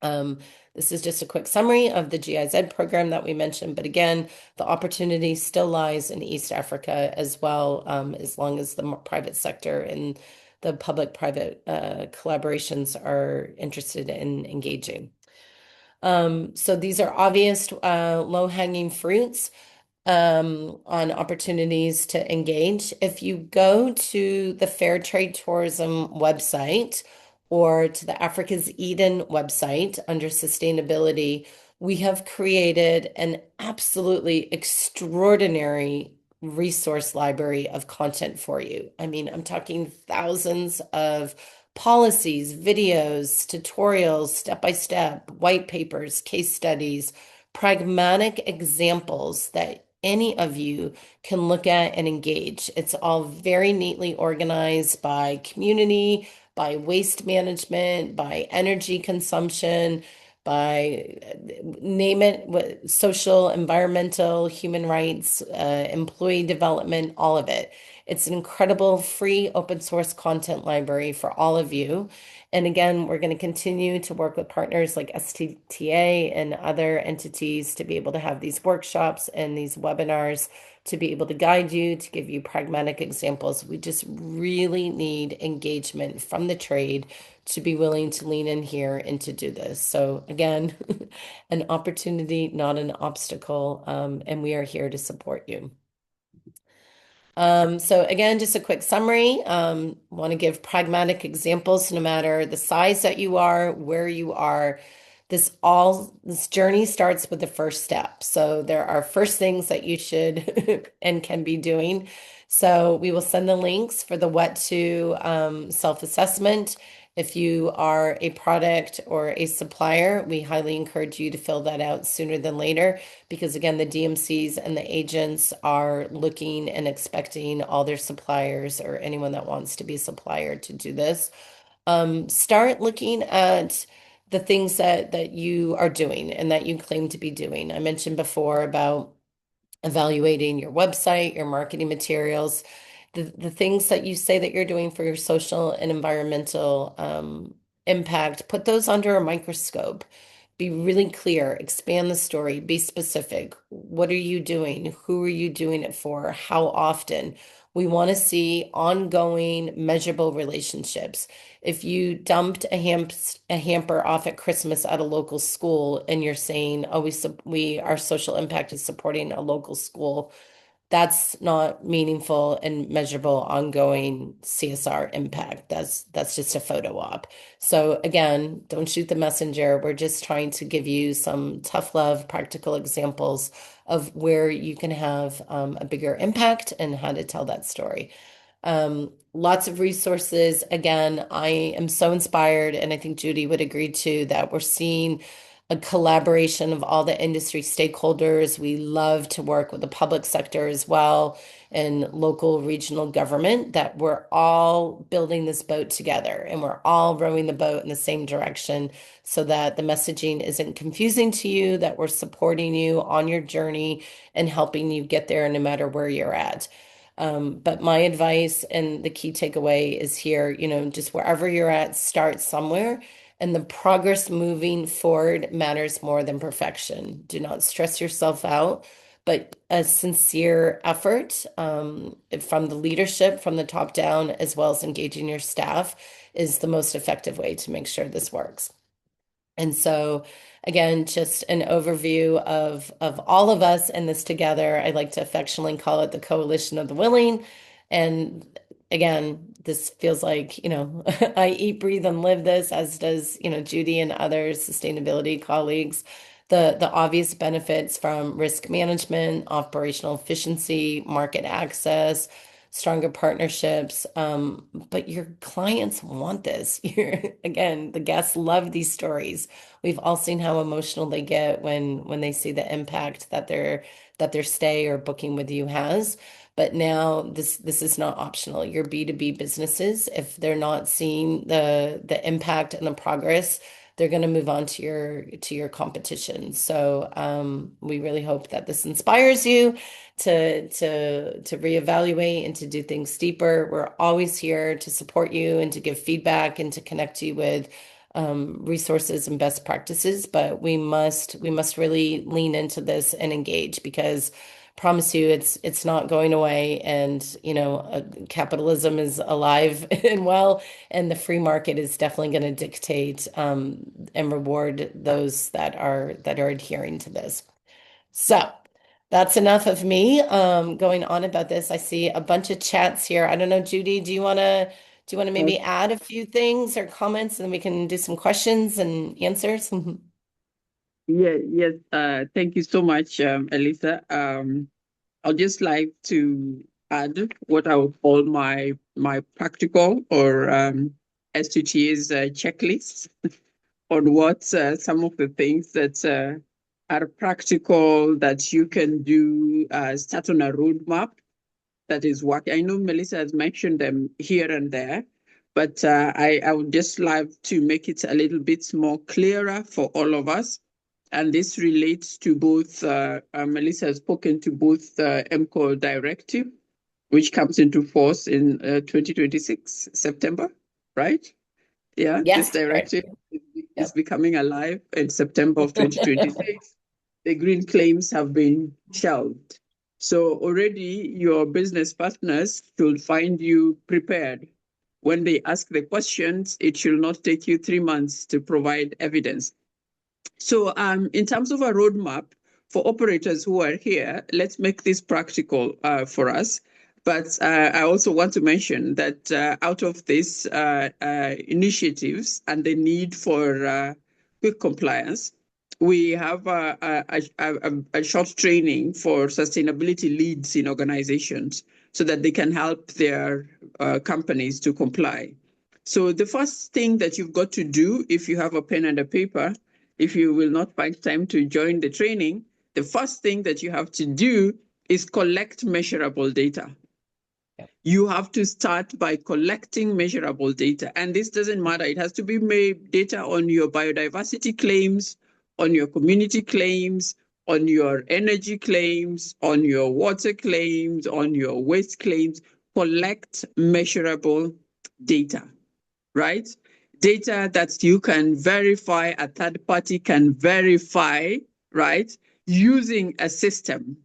This is just a quick summary of the GIZ program that we mentioned, but again, the opportunity still lies in East Africa as well, as long as the private sector and the public-private collaborations are interested in engaging. So these are obvious low-hanging fruits on opportunities to engage. If you go to the Fair Trade Tourism website or to the Africa's Eden website under sustainability, we have created an absolutely extraordinary resource library of content for you. I mean, I'm talking thousands of policies, videos, tutorials, step-by-step, white papers, case studies, pragmatic examples that any of you can look at and engage. It's all very neatly organized by community, by waste management, by energy consumption, by name it, social, environmental, human rights, employee development, all of it. It's an incredible free open source content library for all of you. And again, we're going to continue to work with partners like STTA and other entities to be able to have these workshops and these webinars to be able to guide you, to give you pragmatic examples. We just really need engagement from the trade to be willing to lean in here and to do this. So again, an opportunity, not an obstacle, and we are here to support you. So again, just a quick summary. Want to give pragmatic examples no matter the size that you are, where you are. this journey starts with the first step. So there are first things that you should and can be doing. So we will send the links for the what to self-assessment. If you are a product or a supplier, we highly encourage you to fill that out sooner than later because, again, the DMCs and the agents are looking and expecting all their suppliers or anyone that wants to be a supplier to do this. Start looking at the things that you are doing and that you claim to be doing. I mentioned before about evaluating your website, your marketing materials, the things that you say that you're doing for your social and environmental impact, put those under a microscope. Be really clear, expand the story, be specific. What are you doing? Who are you doing it for? How often? We want to see ongoing, measurable relationships. If you dumped a hamper off at Christmas at a local school and you're saying, "Oh, our social impact is supporting a local school," that's not meaningful and measurable ongoing CSR impact. That's just a photo op. So again, don't shoot the messenger. We're just trying to give you some tough love, practical examples of where you can have a bigger impact and how to tell that story. Lots of resources. Again, I am so inspired, and I think Judy would agree too, that we're seeing a collaboration of all the industry stakeholders. We love to work with the public sector as well and local regional government, that we're all building this boat together and we're all rowing the boat in the same direction so that the messaging isn't confusing to you, that we're supporting you on your journey and helping you get there no matter where you're at. But my advice and the key takeaway is here, just wherever you're at, start somewhere. And the progress moving forward matters more than perfection. Do not stress yourself out, but a sincere effort from the leadership, from the top down, as well as engaging your staff is the most effective way to make sure this works. And so, again, just an overview of all of us in this together. I like to affectionately call it the coalition of the willing. And again, this feels like, I eat, breathe, and live this, as does, Judy and other sustainability colleagues. The obvious benefits from risk management, operational efficiency, market access, stronger partnerships. But your clients want this. Again, the guests love these stories. We've all seen how emotional they get when they see the impact that their stay or booking with you has. But now this is not optional. Your B2B businesses, if they're not seeing the impact and the progress, they're going to move on to your competition. So we really hope that this inspires you to reevaluate and to do things deeper. We're always here to support you and to give feedback and to connect you with resources and best practices. But we must really lean into this and engage because promise you it's not going away, and capitalism is alive and well, and the free market is definitely going to dictate and reward those that are adhering to this. So that's enough of me going on about this. I see a bunch of chats here. I don't know, Judy, do you want to maybe add a few things or comments, and then we can do some questions and answers? Yeah, yes. Thank you so much, Elisa. I'd just like to add what I would call my practical or STTA's checklist on what some of the things that are practical that you can do, start on a roadmap that is working. I know Melissa has mentioned them here and there, but I would just like to make it a little bit more clearer for all of us. And this relates to both, Melissa has spoken to both the EmpCo Directive, which comes into force in 2026, September, right? Yeah, this Yes, correct. directive is Yep. becoming alive in September of 2026. The green claims have been shelved. So already your business partners should find you prepared. When they ask the questions, it should not take you 3 months to provide evidence. So in terms of a roadmap for operators who are here, let's make this practical for us. But I also want to mention that out of these initiatives and the need quick compliance, we have a short training for sustainability leads in organizations so that they can help their companies to comply. So the first thing that you've got to do, if you have a pen and a paper, if you will not find time to join the training, the first thing that you have to do is collect measurable data. You have to start by collecting measurable data. And this doesn't matter. It has to be data on your biodiversity claims, on your community claims, on your energy claims, on your water claims, on your waste claims. Collect measurable data, right? Data that you can verify, a third party can verify, right? Using a system.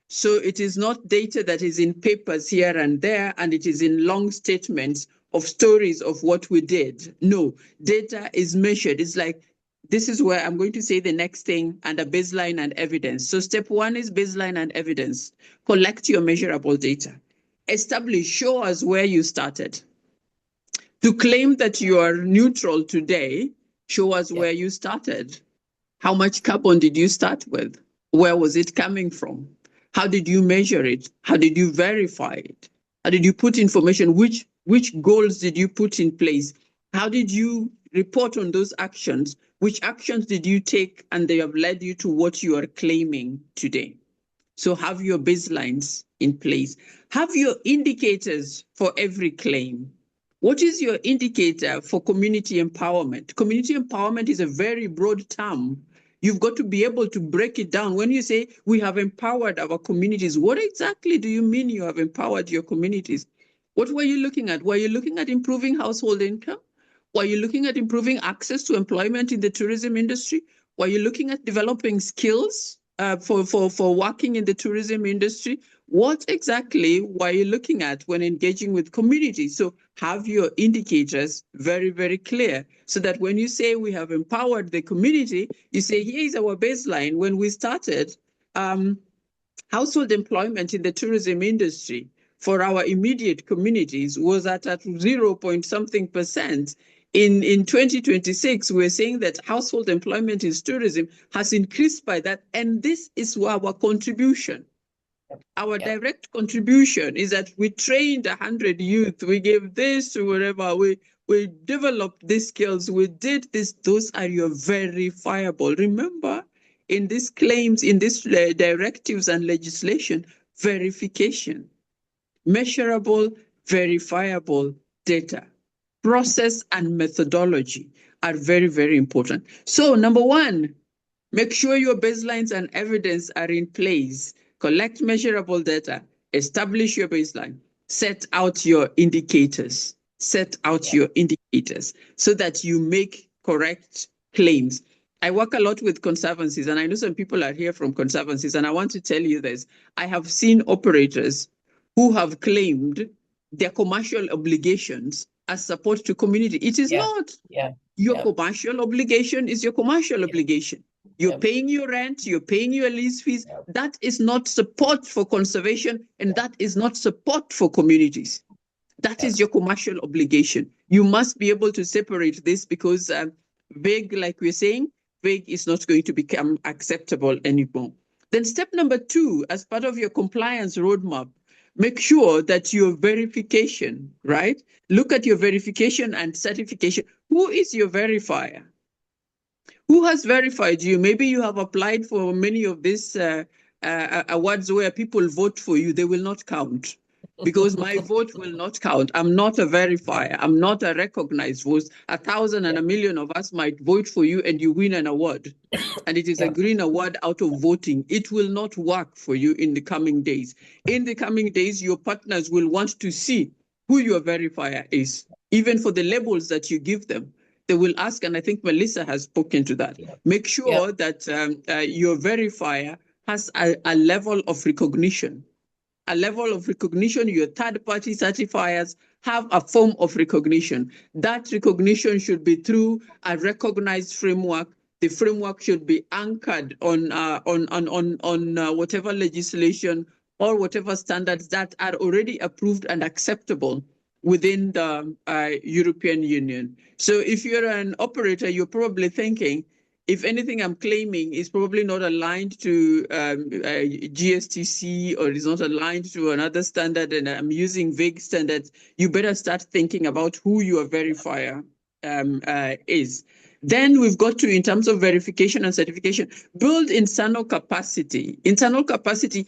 So it is not data that is in papers here and there, and it is in long statements of stories of what we did. No, data is measured. It's like, this is where I'm going to say the next thing, and a baseline and evidence. So step one is baseline and evidence. Collect your measurable data. Establish, show us where you started. To claim that you are neutral today, show us where you started. How much carbon did you start with? Where was it coming from? How did you measure it? How did you verify it? How did you put information? Which goals did you put in place? How did you report on those actions? Which actions did you take and they have led you to what you are claiming today? So have your baselines in place. Have your indicators for every claim. What is your indicator for community empowerment? Community empowerment is a very broad term. You've got to be able to break it down. When you say we have empowered our communities, what exactly do you mean you have empowered your communities? What were you looking at? Were you looking at improving household income? Were you looking at improving access to employment in the tourism industry? Were you looking at developing skills for working in the tourism industry? What exactly were you looking at when engaging with communities? So have your indicators very, very clear so that when you say we have empowered the community, you say, here is our baseline. When we started, household employment in the tourism industry for our immediate communities was at 0 point something percent. In 2026, we're saying that household employment in tourism has increased by that. And this is our contribution. Our direct contribution is that we trained 100 youth, we gave this to wherever, we developed these skills, we did this. Those are your verifiable. Remember, in these claims, in these directives and legislation, verification, measurable, verifiable data, process and methodology are very, very important. So number one, make sure your baselines and evidence are in place. Collect measurable data, establish your baseline, set out your indicators, so that you make correct claims. I work a lot with conservancies, and I know some people are here from conservancies, and I want to tell you this. I have seen operators who have claimed their commercial obligations as support to community. It is not. Your commercial obligation is your commercial obligation. You're paying your rent, you're paying your lease fees. That is not support for conservation, and that is not support for communities. That is your commercial obligation. You must be able to separate this because vague, like we're saying, vague is not going to become acceptable anymore. Then step number two, as part of your compliance roadmap, make sure that your verification, right? Look at your verification and certification. Who is your verifier? Who has verified you? Maybe you have applied for many of these awards where people vote for you. They will not count because my vote will not count. I'm not a verifier. I'm not a recognized vote. 1,000 and 1,000,000 of us might vote for you and you win an award. And it is a green award out of voting. It will not work for you in the coming days. In the coming days, your partners will want to see who your verifier is, even for the labels that you give them. They will ask, and I think Melissa has spoken to that. Make sure that your verifier has a level of recognition. A level of recognition, your third-party certifiers have a form of recognition. That recognition should be through a recognized framework. The framework should be anchored on whatever legislation or whatever standards that are already approved and acceptable within the European Union. So if you're an operator, you're probably thinking, if anything I'm claiming is probably not aligned to GSTC or is not aligned to another standard and I'm using vague standards, you better start thinking about who your verifier is. Then we've got to, in terms of verification and certification, build internal capacity. Internal capacity,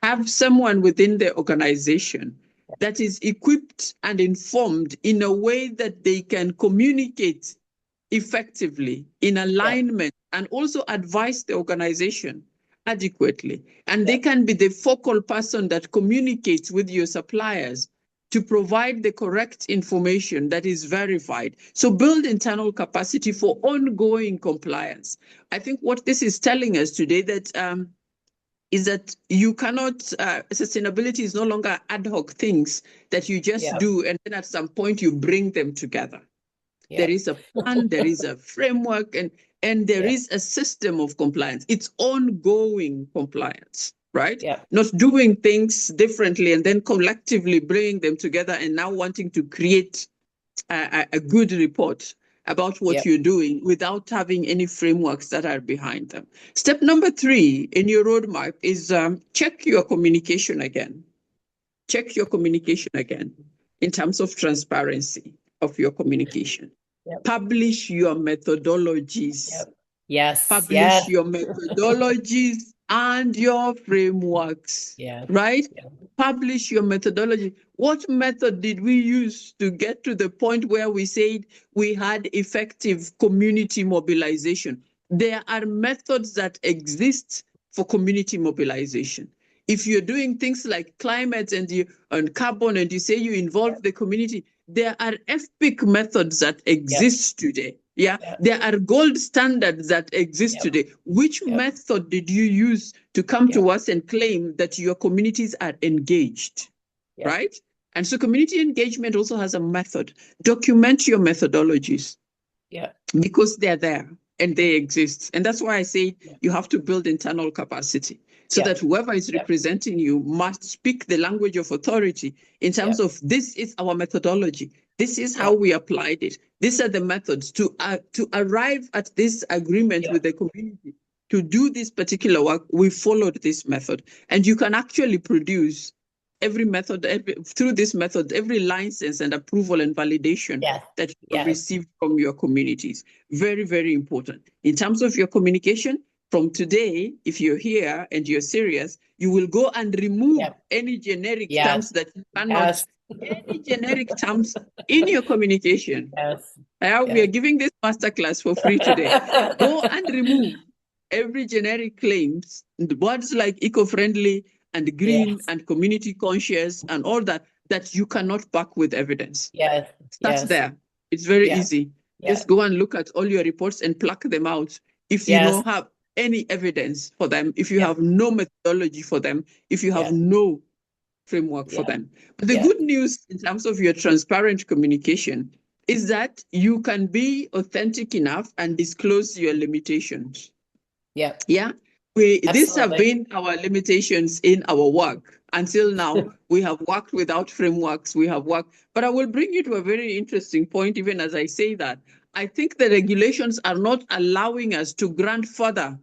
have someone within the organization that is equipped and informed in a way that they can communicate effectively in alignment and also advise the organization adequately. And they can be the focal person that communicates with your suppliers to provide the correct information that is verified. So build internal capacity for ongoing compliance. I think what this is telling us today that is that you cannot, sustainability is no longer ad hoc things that you just do and then at some point you bring them together. There is a plan, there is a framework, and there is a system of compliance. It's ongoing compliance, right? Not doing things differently and then collectively bringing them together and now wanting to create a good report about what you're doing without having any frameworks that are behind them. Step number 3 in your roadmap is check your communication again. Check your communication again in terms of transparency of your communication. Publish your methodologies. Publish your methodologies and your frameworks, right? Publish your methodology. What method did we use to get to the point where we said we had effective community mobilization? There are methods that exist for community mobilization. If you're doing things like climate and carbon and you say you involve the community, there are FPIC methods that exist today. There are gold standards that exist today. Which method did you use to come to us and claim that your communities are engaged, right? And so community engagement also has a method. Document your methodologies because they're there and they exist. And that's why I say you have to build internal capacity so that whoever is representing you must speak the language of authority in terms of this is our methodology. This is how we applied it. These are the methods to arrive at this agreement with the community. To do this particular work, we followed this method. And you can actually produce every method, through this method, every license and approval and validation that you have received from your communities. Very, very important. In terms of your communication, from today, if you're here and you're serious, you will go and remove any generic terms that you cannot, any generic terms in your communication. We are giving this masterclass for free today. Go and remove every generic claims, words like eco-friendly and green and community conscious and all that, that you cannot back with evidence. Start there. It's very easy. Just go and look at all your reports and pluck them out. If you don't have any evidence for them, if you have no methodology for them, if you have no framework for them. But the good news in terms of your transparent communication is that you can be authentic enough and disclose your limitations. These have been our limitations in our work. Until now, we have worked without frameworks, but I will bring you to a very interesting point, even as I say that. I think the regulations are not allowing us to grandfather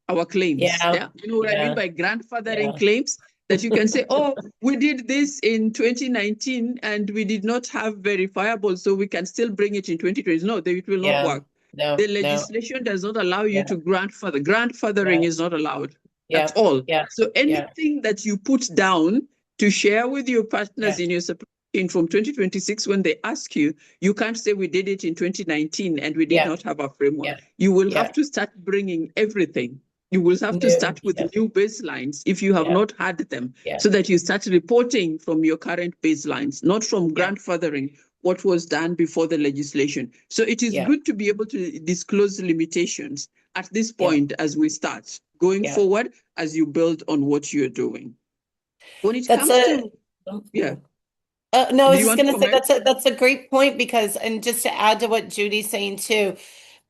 our claims. You know what I mean by grandfathering claims? That you can say, oh, we did this in 2019 and we did not have verifiable, so we can still bring it in 2020. No, it will not work. The legislation does not allow you to grandfather. Grandfathering is not allowed at all. So anything that you put down to share with your partners in your supply chain from 2026, when they ask you, you can't say we did it in 2019 and we did not have a framework. You will have to start bringing everything. You will have to start with new baselines if you have not had them, so that you start reporting from your current baselines, not from grandfathering what was done before the legislation. So it is good to be able to disclose limitations at this point as we start going forward, as you build on what you're doing. When it comes to no, I was just going to say that's a great point, because, and just to add to what Judy's saying too,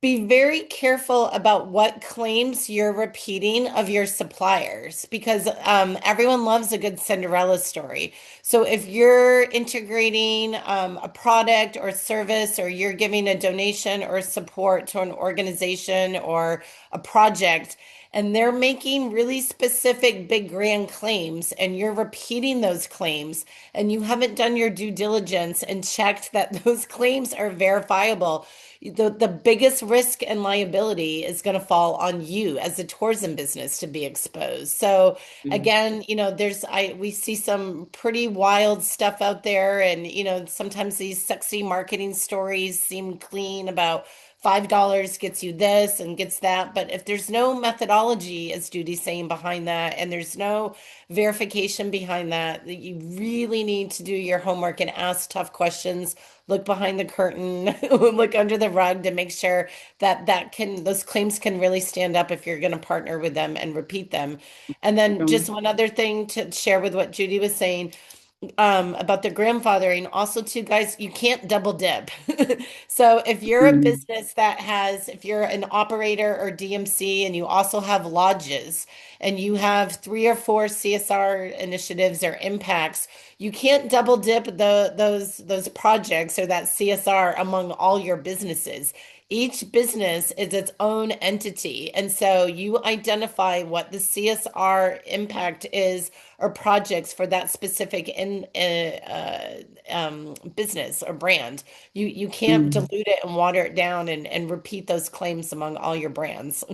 Be very careful about what claims you're repeating of your suppliers because everyone loves a good Cinderella story. So if you're integrating a product or service, or you're giving a donation or support to an organization or a project, and they're making really specific big grand claims, and you're repeating those claims, and you haven't done your due diligence and checked that those claims are verifiable, the biggest risk and liability is going to fall on you as a tourism business to be exposed. So Mm, again, we see some pretty wild stuff out there, and sometimes these sexy marketing stories seem clean about $5 gets you this and gets that. But if there's no methodology, as Judy's saying, behind that, and there's no verification behind that, you really need to do your homework and ask tough questions, look behind the curtain, look under the rug to make sure that those claims can really stand up if you're going to partner with them and repeat them. And then just um, one other thing to share with what Judy was saying about the grandfathering. Also, too, guys, you can't double dip. So if you're a mm, business if you're an operator or DMC, and you also have lodges, and you have 3 or 4 CSR initiatives or impacts, you can't double dip those projects or that CSR among all your businesses. Each business is its own entity. And so you identify what the CSR impact is or projects for that specific business or brand. You can't mm. dilute it and water it down and repeat those claims among all your brands.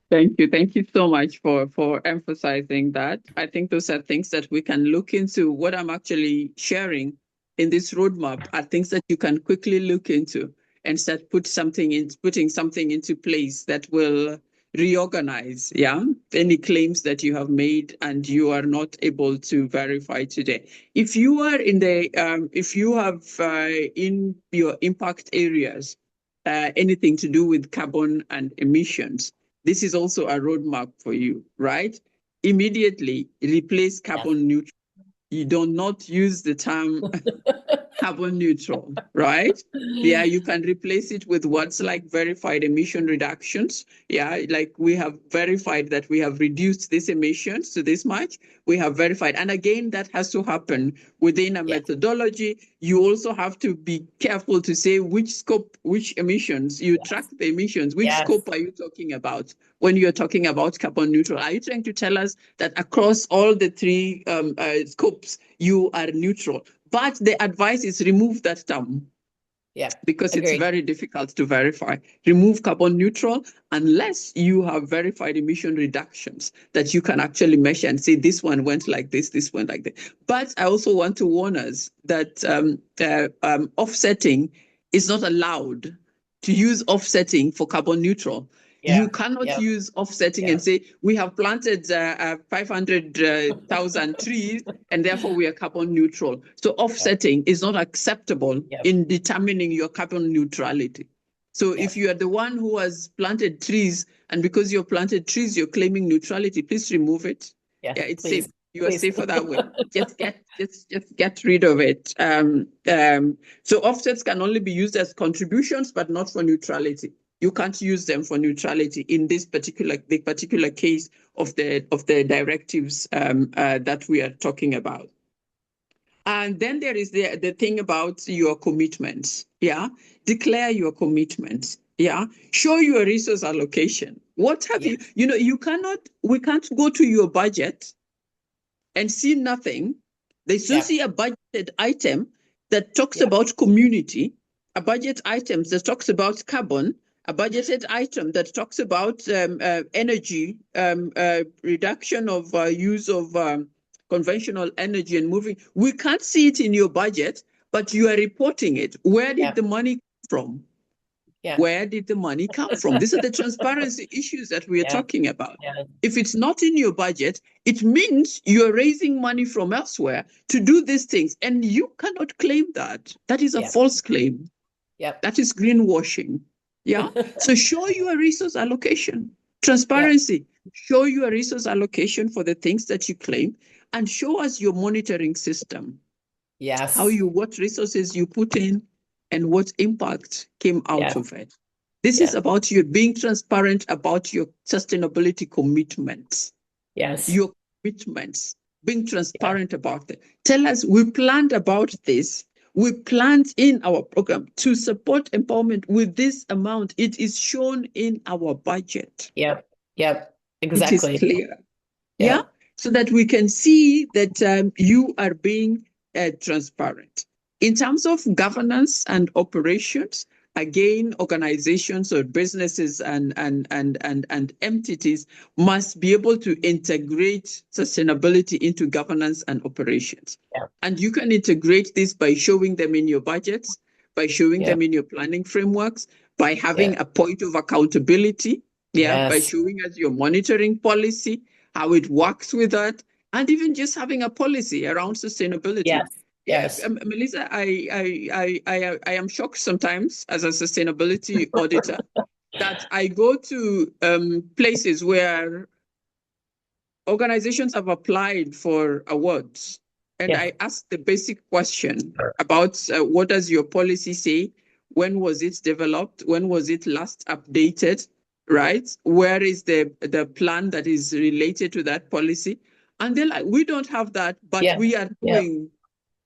Thank you. Thank you so much for emphasizing that. I think those are things that we can look into. What I'm actually sharing in this roadmap are things that you can quickly look into and start putting something into place that will reorganize, yeah, any claims that you have made and you are not able to verify today. If you are if you have in your impact areas anything to do with carbon and emissions, this is also a roadmap for you, right? Immediately replace Yes. carbon neutral. You do not use the term carbon neutral, right? Yeah, you can replace it with words like verified emission reductions. Yeah, like we have verified that we have reduced these emissions to this much. We have verified. And again, that has to happen within a Yes. methodology. You also have to be careful to say which scope, which emissions, you track Yes. the emissions, which Yes. scope are you talking about when you're talking about carbon neutral? Are you trying to tell us that across all the three scopes, you are neutral? But the advice is remove that term Yeah. because it's Agreed. very difficult to verify. Remove carbon neutral unless you have verified emission reductions that you can actually measure and say this one went like this went like that. But I also want to warn us that offsetting is not allowed. To use offsetting for carbon neutral, you Yeah. cannot Yeah. use offsetting Yeah. and say we have planted 500,000 trees and therefore we are carbon neutral. So Yeah. offsetting is not acceptable Yeah. in determining your carbon neutrality. So Yeah. if you are the one who has planted trees and because you've planted trees, you're claiming neutrality, please remove it. Yeah. Yeah, it's safe. Please. You are Please. safer that way. Just get rid of it. So offsets can only be used as contributions, but not for neutrality. You can't use them for neutrality in the particular case of the directives that we are talking about. And then there is the thing about your commitments. Yeah. Declare your commitments. Yeah. Show your resource allocation. What have Yeah. we can't go to your budget and see nothing. They still Yeah. see a budgeted item that talks Yeah. about community, a budget item that talks about carbon, a budgeted item that talks about energy, reduction of use of conventional energy and moving. We can't see it in your budget, but you are reporting it. Where did Yeah. the money come from? Yeah. Where did the money come from? These are the transparency issues that we are Yeah. talking about. Yeah. If it's not in your budget, it means you're raising money from elsewhere to do these things. And you cannot claim that. That is a Yeah. false claim. Yep. That is greenwashing. Yeah. So show your resource allocation, Yep. transparency. Show your resource allocation for the things that you claim and show us your monitoring system, Yes. what resources you put in and what impact came out Yes. of it. This is Yeah. about you being transparent about your sustainability commitments, Yes. your commitments, being Yeah. transparent about it. Tell us, we planned about this. We planned in our program to support empowerment with this amount. It is shown in our budget. Yep. Yep. It is Exactly. clear. Yeah, Yep. so that we can see that you are being transparent. In terms of governance and operations, again, organizations or businesses and entities must be able to integrate sustainability into governance and operations. Yep. And you can integrate this by showing them in your budgets, by showing them Yep. in your planning frameworks, by having Yep. a point of accountability, yeah, by Yes. showing us your monitoring policy, how it works with that, and even just having a policy around sustainability. Yes. Yeah, Yes. Melissa, I am shocked sometimes as a sustainability auditor that I go to places where organizations have applied for awards, and Yeah. I ask the basic question about what does your policy say? When was it developed? When was it last updated? Right? Where is the plan that is related to that policy? And they're like, we don't have that, but Yeah. we are Yeah. doing.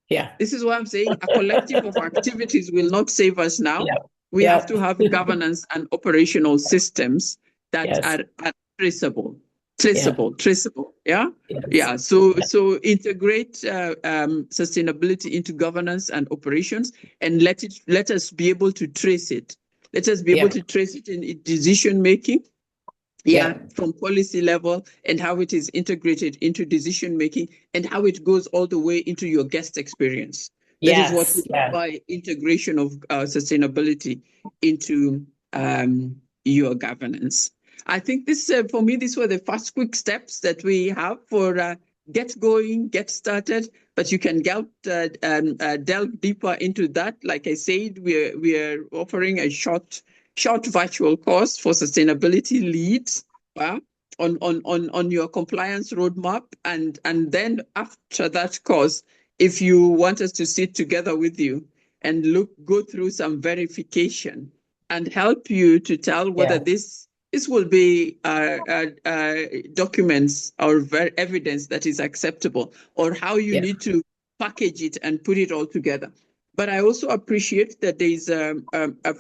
Yeah. This is what I'm saying. A collective of activities will not save us now. Yeah. We have Yeah. to have governance and operational systems that Yes. are traceable, Yeah. traceable. Yeah. Yes. Yeah. So integrate sustainability into governance and operations, and let us be able to trace it. Let us be able Yeah. to trace it in decision making, yeah, Yeah. from policy level, and how it is integrated into decision making, and how it goes all the way into your guest experience. That is what we Yes. mean Yeah. by integration of sustainability into your governance. I think this, for me, these were the first quick steps that we have for get going, get started. But you can delve deeper into that. Like I said, we are offering a short virtual course for sustainability leads, uh, on your compliance roadmap. And then after that course, if you want us to sit together with you and go through some verification and help you to tell whether Yeah. this will be documents or evidence that is acceptable, or how you Yeah. need to package it and put it all together. But I also appreciate that there's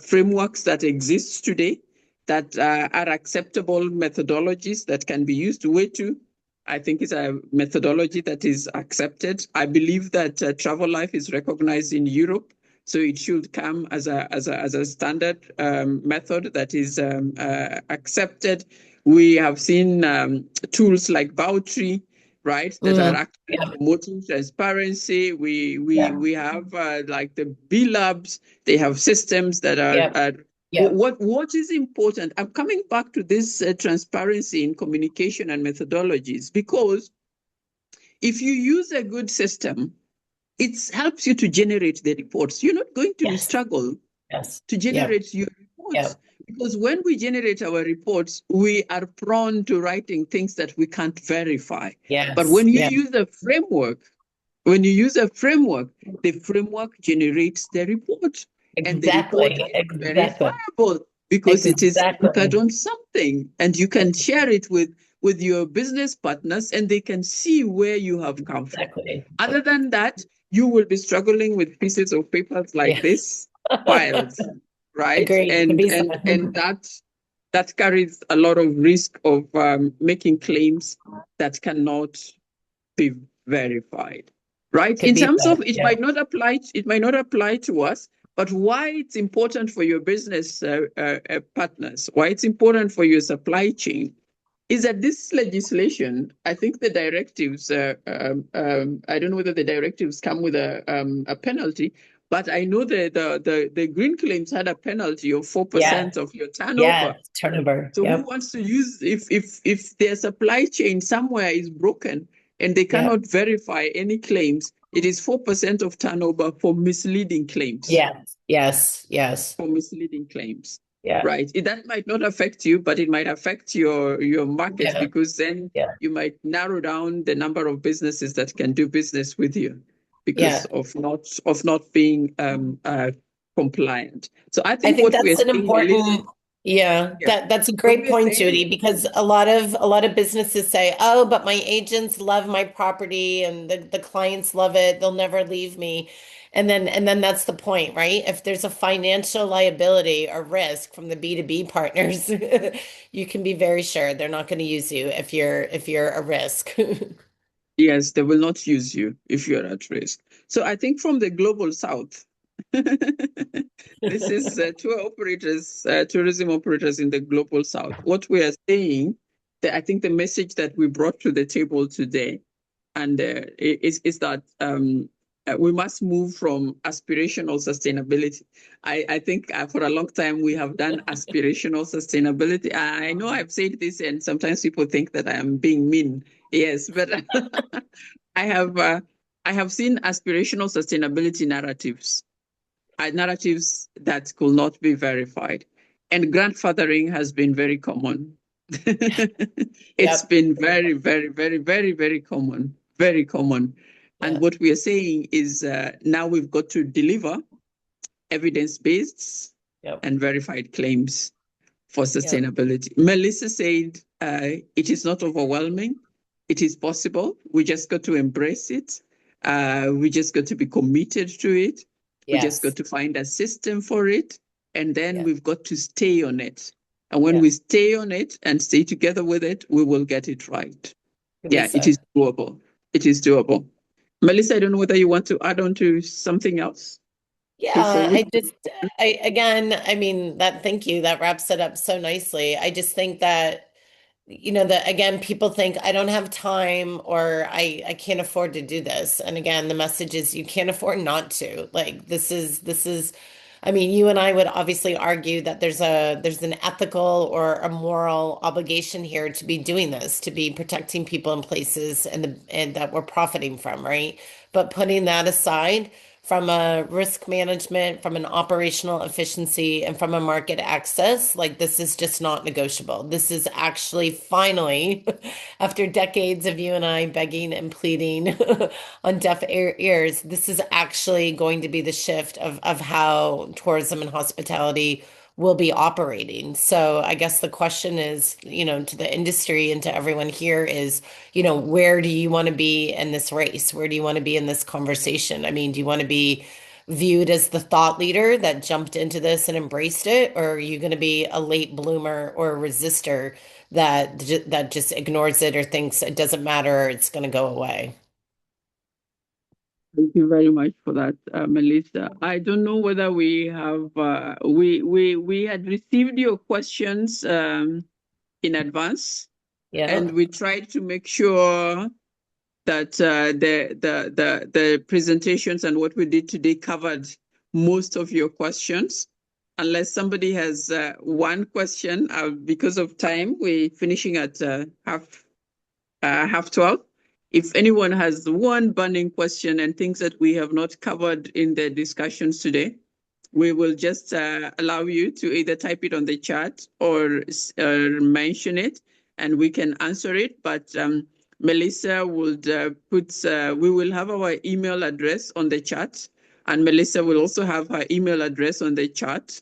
frameworks that exist today that are acceptable methodologies that can be used. Way to, I think it's a methodology that is accepted. I believe that travel life is recognized in Europe, so it should come as a standard method that is accepted. We have seen tools like Bowtree, right, that are Mm. actually Yeah. promoting transparency. Yeah. We have like the B Labs. They have systems that Yeah. are Yeah. what is important. I'm coming back to this transparency in communication and methodologies, because if you use a good system, it helps you to generate the reports. You're not going to Yes. struggle Yes. to Yeah. generate your Yeah. reports, because when we generate our reports, we are prone to writing things that we can't verify. But Yes. when you Yeah. use a framework, when you use a framework, the framework generates the report, and the report Exactly. is Exactly. verifiable because it is anchored Exactly. on something, and you can share it with your business partners, and they can see where you have come from. Exactly. Other than that, you will be struggling with pieces of papers like Yeah. this, files, right? Agreed. To be And that carries a lot of risk of making claims that cannot be verified, right? could In be terms said. of, Yeah. it might not apply to us, but why it's important for your business partners, why it's important for your supply chain, is that this legislation, I think the directives, I don't know whether the directives come with a penalty, but I know the green claims had a penalty of Yeah. 4% of your Yeah. turnover. Turnover. So who Yep. wants to use, if their supply chain somewhere is broken and they Yep. cannot verify any claims, it is 4% of turnover for misleading claims. Yes. Yes. Yes. For misleading claims. Yeah. Right. That might not affect you, but it might affect your market, Yeah. because then Yeah. you might narrow down the number of businesses that can do business with you because Yeah. of not being compliant. So I I think think what we are that's an seeing, Melissa, important. Yeah, Yeah. that's a What great we're point, saying, Judy, because a lot of businesses say, "Oh, but my agents love my property and the clients love it. They'll never leave me." And then that's the point, right? If there's a financial liability or risk from the B2B partners, you can be very sure they're not going to use you if you're a risk. yes, they will not use you if you're at risk. So I think from the global south, this is tourism operators in the global south. What we are saying, that I think the message that we brought to the table today, and is that we must move from aspirational sustainability. I think for a long time we have done aspirational sustainability. I know I've said this, and sometimes people think that I am being mean. Yes, but I have uh, I have seen aspirational sustainability narratives that could not be verified. And grandfathering has been very common. It's Yep. been very, very, very, very, very common, very common. And Yeah. what we are saying is now we've got to deliver evidence-based Yep. and verified claims for Yep. sustainability. Melissa said it is not overwhelming. It is possible. We just got to embrace it. We just got to be committed to it. We just got Yes. to find a system for it. And then Yeah. we've got to stay on it. And when Yeah. we stay on it and stay together with it, we will get it right. Yeah, it Lisa. is doable. It is doable. Melissa, I don't know whether you want to add on to something else before Yeah, we. I mean, thank you. That wraps it up so nicely. I just think that, that again, people think I don't have time or I can't afford to do this. And again, the message is you can't afford not to. Like this is, I mean, you and I would obviously argue that there's an ethical or a moral obligation here to be doing this, to be protecting people and places and that we're profiting from, right? But putting that aside, from a risk management, from an operational efficiency, and from a market access, like this is just not negotiable. This is actually finally, after decades of you and I begging and pleading on deaf ears, this is actually going to be the shift of how tourism and hospitality will be operating. So I guess the question is, to the industry and to everyone here is, where do you want to be in this race? Where do you want to be in this conversation? I mean, do you want to be viewed as the thought leader that jumped into this and embraced it, or are you going to be a late bloomer or a resistor that just ignores it or thinks it doesn't matter or it's going to go away? Thank you very much for that, Melissa. I don't know whether we have we had received your questions in advance, and Yeah. we tried to make sure that the presentations and what we did today covered most of your questions. Unless somebody has one question, because of time, we're finishing at half 12. If anyone has one burning question and things that we have not covered in the discussions today, we will just allow you to either type it on the chat or mention it, and we can answer it. But Melissa would we will have our email address on the chat, and Melissa will also have her email address on the chat.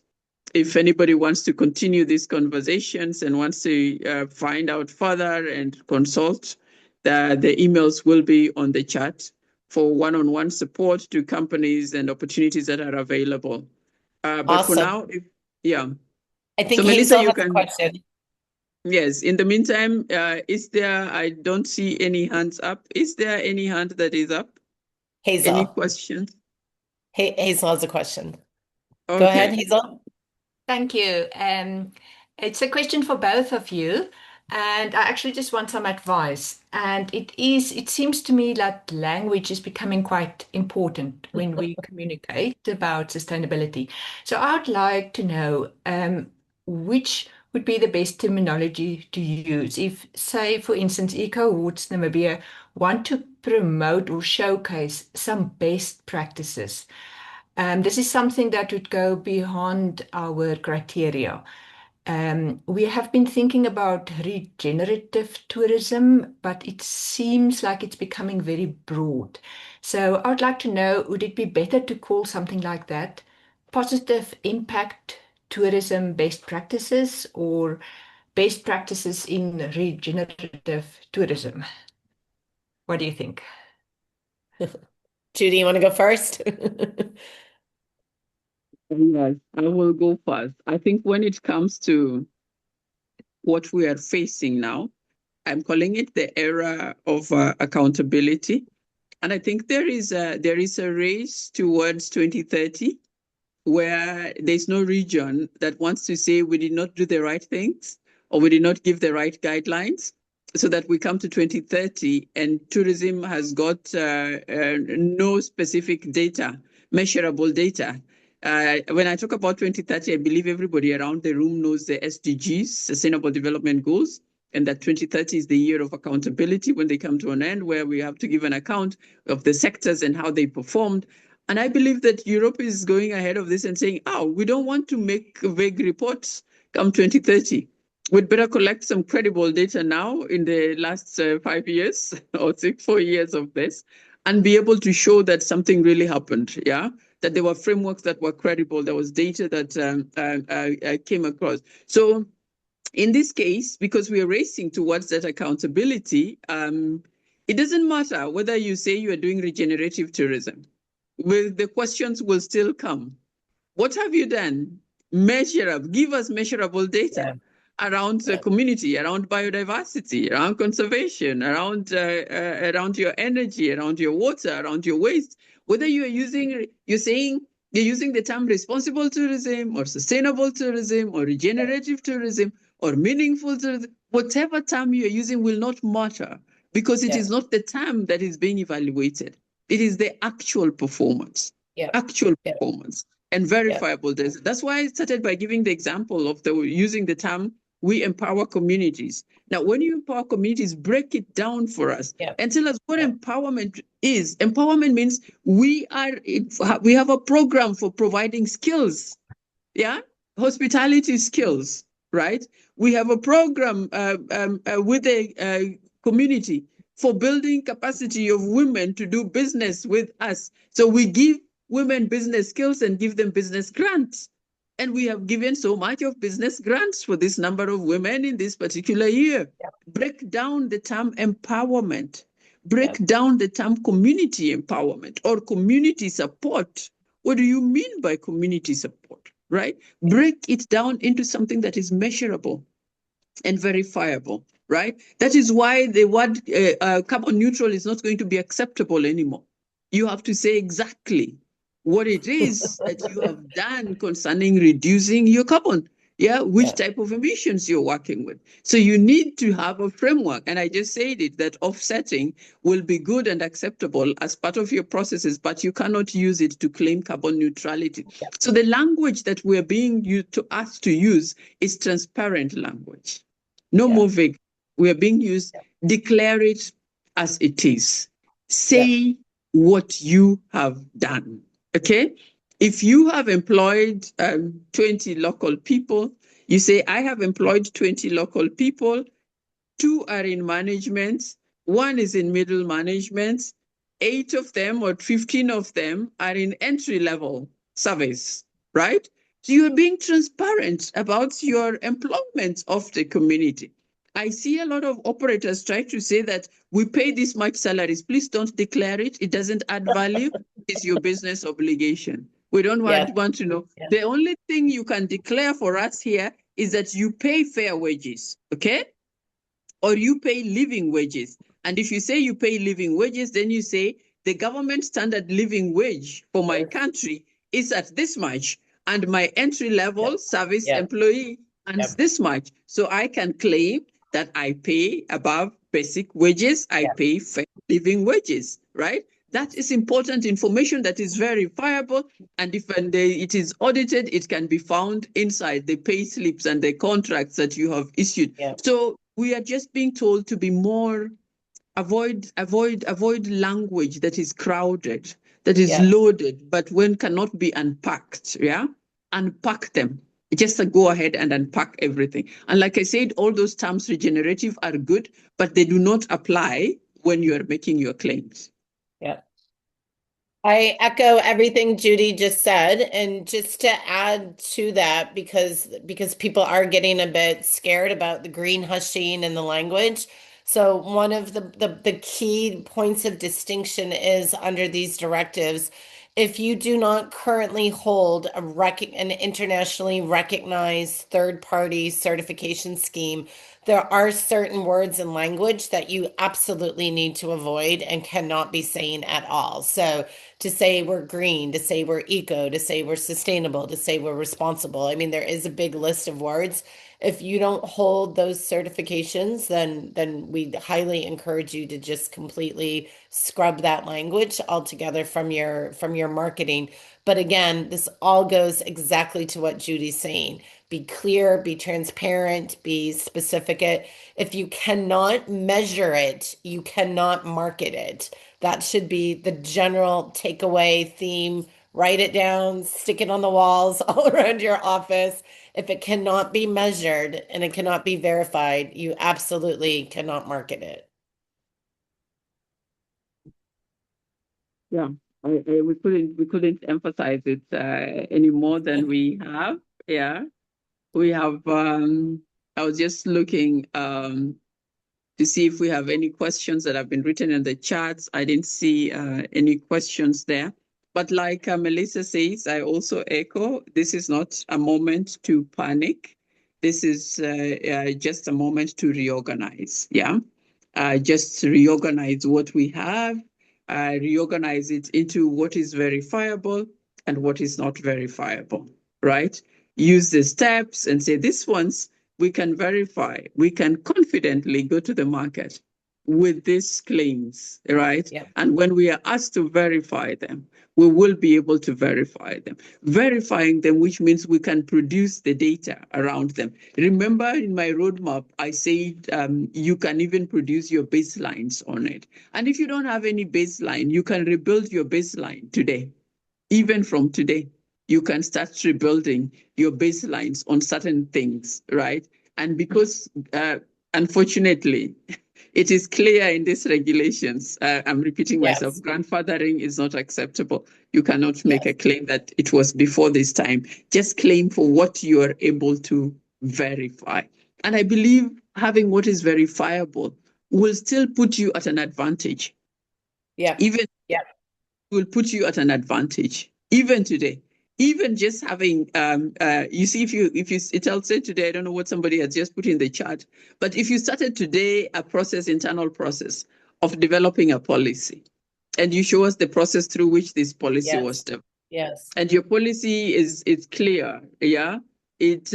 If anybody wants to continue these conversations and wants to find out further and consult, the emails will be on the chat for one-on-one support to companies and opportunities that are available. But for Awesome. now, yeah. I So think Melissa, Hazel you has a can, question. yes. In the meantime, I don't see any hands up. Is there any hand that is up? Any Hazel. questions? Hazel has a question. Go ahead, Okay. Hazel. Thank you. It's a question for both of you, and I actually just want some advice. And it seems to me that language is becoming quite important when we communicate about sustainability. So I would like to know which would be the best terminology to use. If, say, for instance, Eco Awards Namibia want to promote or showcase some best practices. This is something that would go beyond our criteria. We have been thinking about regenerative tourism, but it seems like it's becoming very broad. So I would like to know, would it be better to call something like that positive impact tourism best practices or best practices in regenerative tourism? What do you think? Judy, you want to go first? Yes, I will go first. I think when it comes to what we are facing now, I'm calling it the era of accountability. And I think there is a race towards 2030 where there's no region that wants to say we did not do the right things or we did not give the right guidelines, so that we come to 2030 and tourism has got no specific data, measurable data. When I talk about 2030, I believe everybody around the room knows the SDGs, Sustainable Development Goals, and that 2030 is the year of accountability when they come to an end, where we have to give an account of the sectors and how they performed. And I believe that Europe is going ahead of this and saying, oh, we don't want to make vague reports come 2030. We'd better collect some credible data now in the last 5 years or 4 years of this and be able to show that something really happened, yeah? That there were frameworks that were credible, there was data that came across. So in this case, because we are racing towards that accountability, it doesn't matter whether you say you are doing regenerative tourism. The questions will still come. What have you done? Measurable, give us measurable data around the community, around biodiversity, around conservation, around your energy, around your water, around your waste. Whether you're saying you're using the term responsible tourism or sustainable tourism or regenerative tourism or meaningful tourism, whatever term you're using will not matter, because it is not the term that is being evaluated. It is the actual performance, performance and verifiable data. That's why I started by giving the example of using the term, we empower communities. Now, when you empower communities, break it down for us and tell us what empowerment is. Empowerment means we have a program for providing skills, hospitality skills, right? We have a program with a community for building capacity of women to do business with us. So we give women business skills and give them business grants. And we have given so much of business grants for this number of women in this particular year. Break down the term empowerment. Break down the term community empowerment or community support. What do you mean by community support, right? Break it down into something that is measurable and verifiable, right? That is why the word carbon neutral is not going to be acceptable anymore. You have to say exactly what it is that you have done concerning reducing your carbon, which type of emissions you're working with. So you need to have a framework. And I just said it, that offsetting will be good and acceptable as part of your processes, but you cannot use it to claim carbon neutrality. So the language that we're being asked to use is transparent language. No more vague. We are being used, declare it as it is. Say what you have done, okay? If you have employed 20 local people, you say, I have employed 20 local people, 2 are in management, 1 is in middle management, 8 of them or 15 of them are in entry-level service, right? So you're being transparent about your employment of the community. I see a lot of operators try to say that we pay this much salaries. Please don't declare it. It doesn't add value. It's your business obligation. We don't want to know. The only thing you can declare for us here is that you pay fair wages, okay? Or you pay living wages. And if you say you pay living wages, then you say the government standard living wage for my country is at this much, and my entry-level service employee earns this much. So I can claim that I pay above basic wages, I pay fair living wages, right? That is important information that is verifiable, and if it is audited, it can be found inside the pay slips and the contracts that you have issued. So we are just being told to be more, avoid language that is crowded, that is loaded, but when cannot be unpacked, unpack them. Just go ahead and unpack everything. And like I said, all those terms regenerative are good, but they do not apply when you are making your claims. I echo everything Judy just said, and just to add to that, because people are getting a bit scared about the green hushing and the language. So one of the key points of distinction is under these directives, if you do not currently hold an internationally recognized third-party certification scheme, there are certain words and language that you absolutely need to avoid and cannot be saying at all. So to say we're green, to say we're eco, to say we're sustainable, to say we're responsible. I mean, there is a big list of words. If you don't hold those certifications, then we highly encourage you to just completely scrub that language altogether from your marketing. But again, this all goes exactly to what Judy's saying. Be clear, be transparent, be specific. If you cannot measure it, you cannot market it. That should be the general takeaway theme. Write it down, stick it on the walls all around your office. If it cannot be measured and it cannot be verified, you absolutely cannot market it. Yeah, we couldn't emphasize it any more than we have. Yeah, we have. I was just looking to see if we have any questions that have been written in the chats. I didn't see any questions there. But like Melissa says, I also echo, this is not a moment to panic. This is just a moment to reorganize. Yeah. Just reorganize what we have, reorganize it into what is verifiable and what is not verifiable, right? Use the steps and say, this one's we can verify, we can confidently go to the market with these claims, right? Yeah. And when we are asked to verify them, we will be able to verify them. Verifying them, which means we can produce the data around them. Remember in my roadmap, I said you can even produce your baselines on it. And if you don't have any baseline, you can rebuild your baseline today, even from today you can start rebuilding your baselines on certain things, right? And because, unfortunately, it is clear in these regulations, I'm repeating myself, Yes. grandfathering is not acceptable. You cannot make Yes. a claim that it was before this time. Just claim for what you are able to verify. And I believe having what is verifiable will still put you at an advantage. Yeah. Even Yeah. will put you at an advantage even today. Even just having you see, if you I'll say today, I don't know what somebody has just put in the chat, but if you started today a internal process of developing a policy, and you show us the process through which this policy was Yes. developed, Yes. and your policy is clear, yeah, it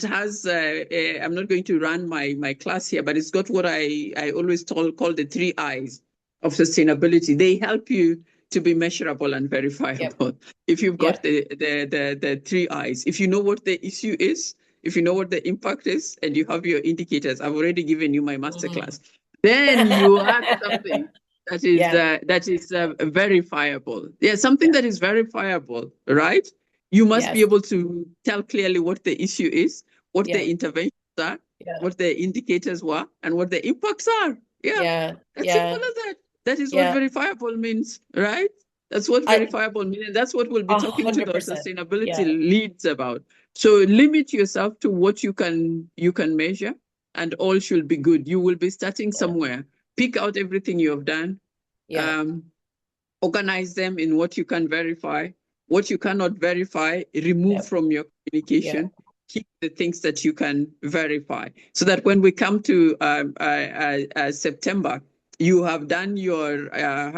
has I'm not going to run my class here, but it's got what I always call the 3 I's of sustainability. They help you to be measurable and Yep. verifiable. If you've got Yep. the 3 I's, if you know what the issue is, if you know what the impact is, and you have your indicators, I've already given you my masterclass, then you have something Yeah. that is verifiable. Yeah, something Yeah. that is verifiable, right? You must be Yes. able to tell clearly what the issue is, what Yeah. the interventions are, Yeah. what the indicators were, and what the impacts are. Yeah, Yeah. as simple Yeah. as that. That is what Yeah. verifiable means, right? That's what I verifiable means. And that's what we'll be talking to the 100%. sustainability Yeah. leads about. So limit yourself to what you can measure, and all should be good. You will be starting Yeah. somewhere. Pick out everything you have done, Yeah. um, organize them in what you can verify, what you cannot verify, remove Yeah. from your Yeah. communication, keep the things that you can verify. So that when we come to September, you have done your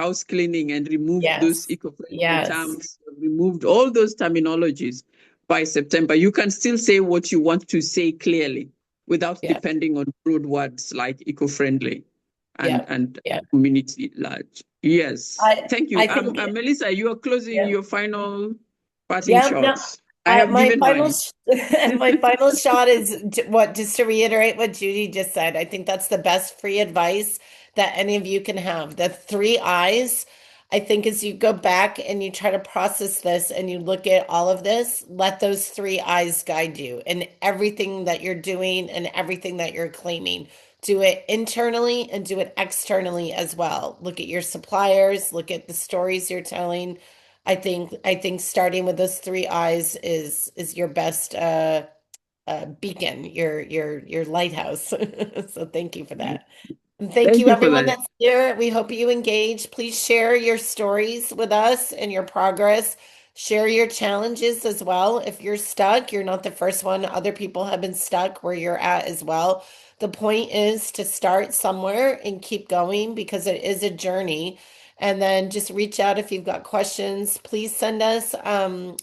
house cleaning and removed those Yes. eco-friendly Yes. terms, removed all those terminologies by September. You can still say what you want to say clearly without Yeah. depending on broad words like eco-friendly and Yeah. and Yeah. community large. Yes, I thank you. I think Melissa, you are closing yeah. your final parting Yeah, no, shots. I have my given final mine. my final shot is what just to reiterate what Judy just said. I think that's the best free advice that any of you can have. The 3 I's, I think as you go back and you try to process this and you look at all of this, let those 3 I's guide you in everything that you're doing and everything that you're claiming. Do it internally and do it externally as well. Look at your suppliers, look at the stories you're telling. I think starting with those three eyes is your best beacon, your lighthouse. So thank you for that. And thank Thank you, you for everyone that. that's here. We hope you engage. Please share your stories with us and your progress. Share your challenges as well. If you're stuck, you're not the first one. Other people have been stuck where you're at as well. The point is to start somewhere and keep going because it is a journey. And then just reach out if you've got questions. Please send us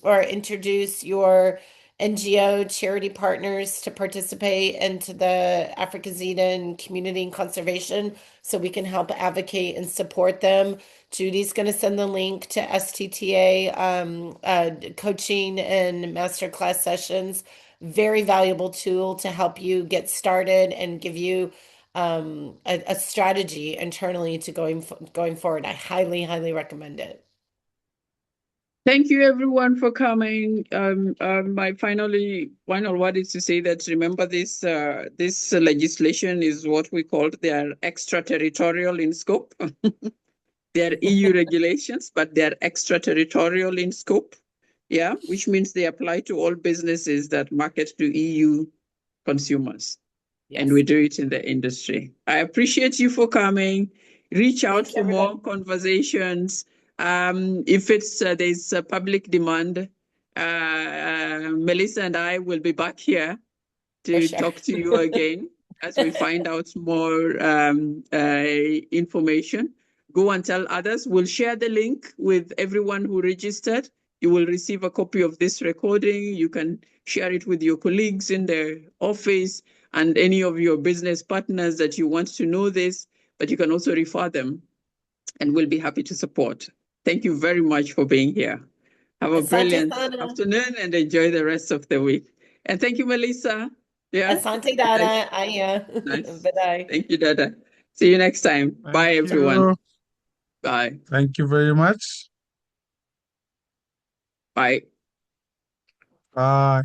or introduce your NGO charity partners to participate into the Africa Zeta community and conservation so we can help advocate and support them. Judy's going to send the link to STTA coaching and masterclass sessions. Very valuable tool to help you get started and give you a strategy internally to going forward. I highly, highly recommend it. Thank you, everyone, for coming. My final word is to say that remember this legislation is what we call they are extraterritorial in scope. They are EU regulations, but they are extraterritorial in scope. Yeah, which means they apply to all businesses that market to EU consumers. Yes. And we do it in the industry. I appreciate you for coming. Reach out Thanks, for everybody. more conversations. If there's a public demand, Melissa and I will be back here For to sure. talk to you again as we find out more information. Go and tell others. We'll share the link with everyone who registered. You will receive a copy of this recording. You can share it with your colleagues in the office and any of your business partners that you want to know this, but you can also refer them and we'll be happy to support. Thank you very much for being here. Have a Asante brilliant Sana. afternoon and enjoy the rest of the week. And thank you, Melissa. Yeah. Asante Nice. Dada. Aya. Nice. Bye. Thank you, Dada. See you next time. Thank Bye, everyone. you. Bye. Thank you very much. Bye. Bye.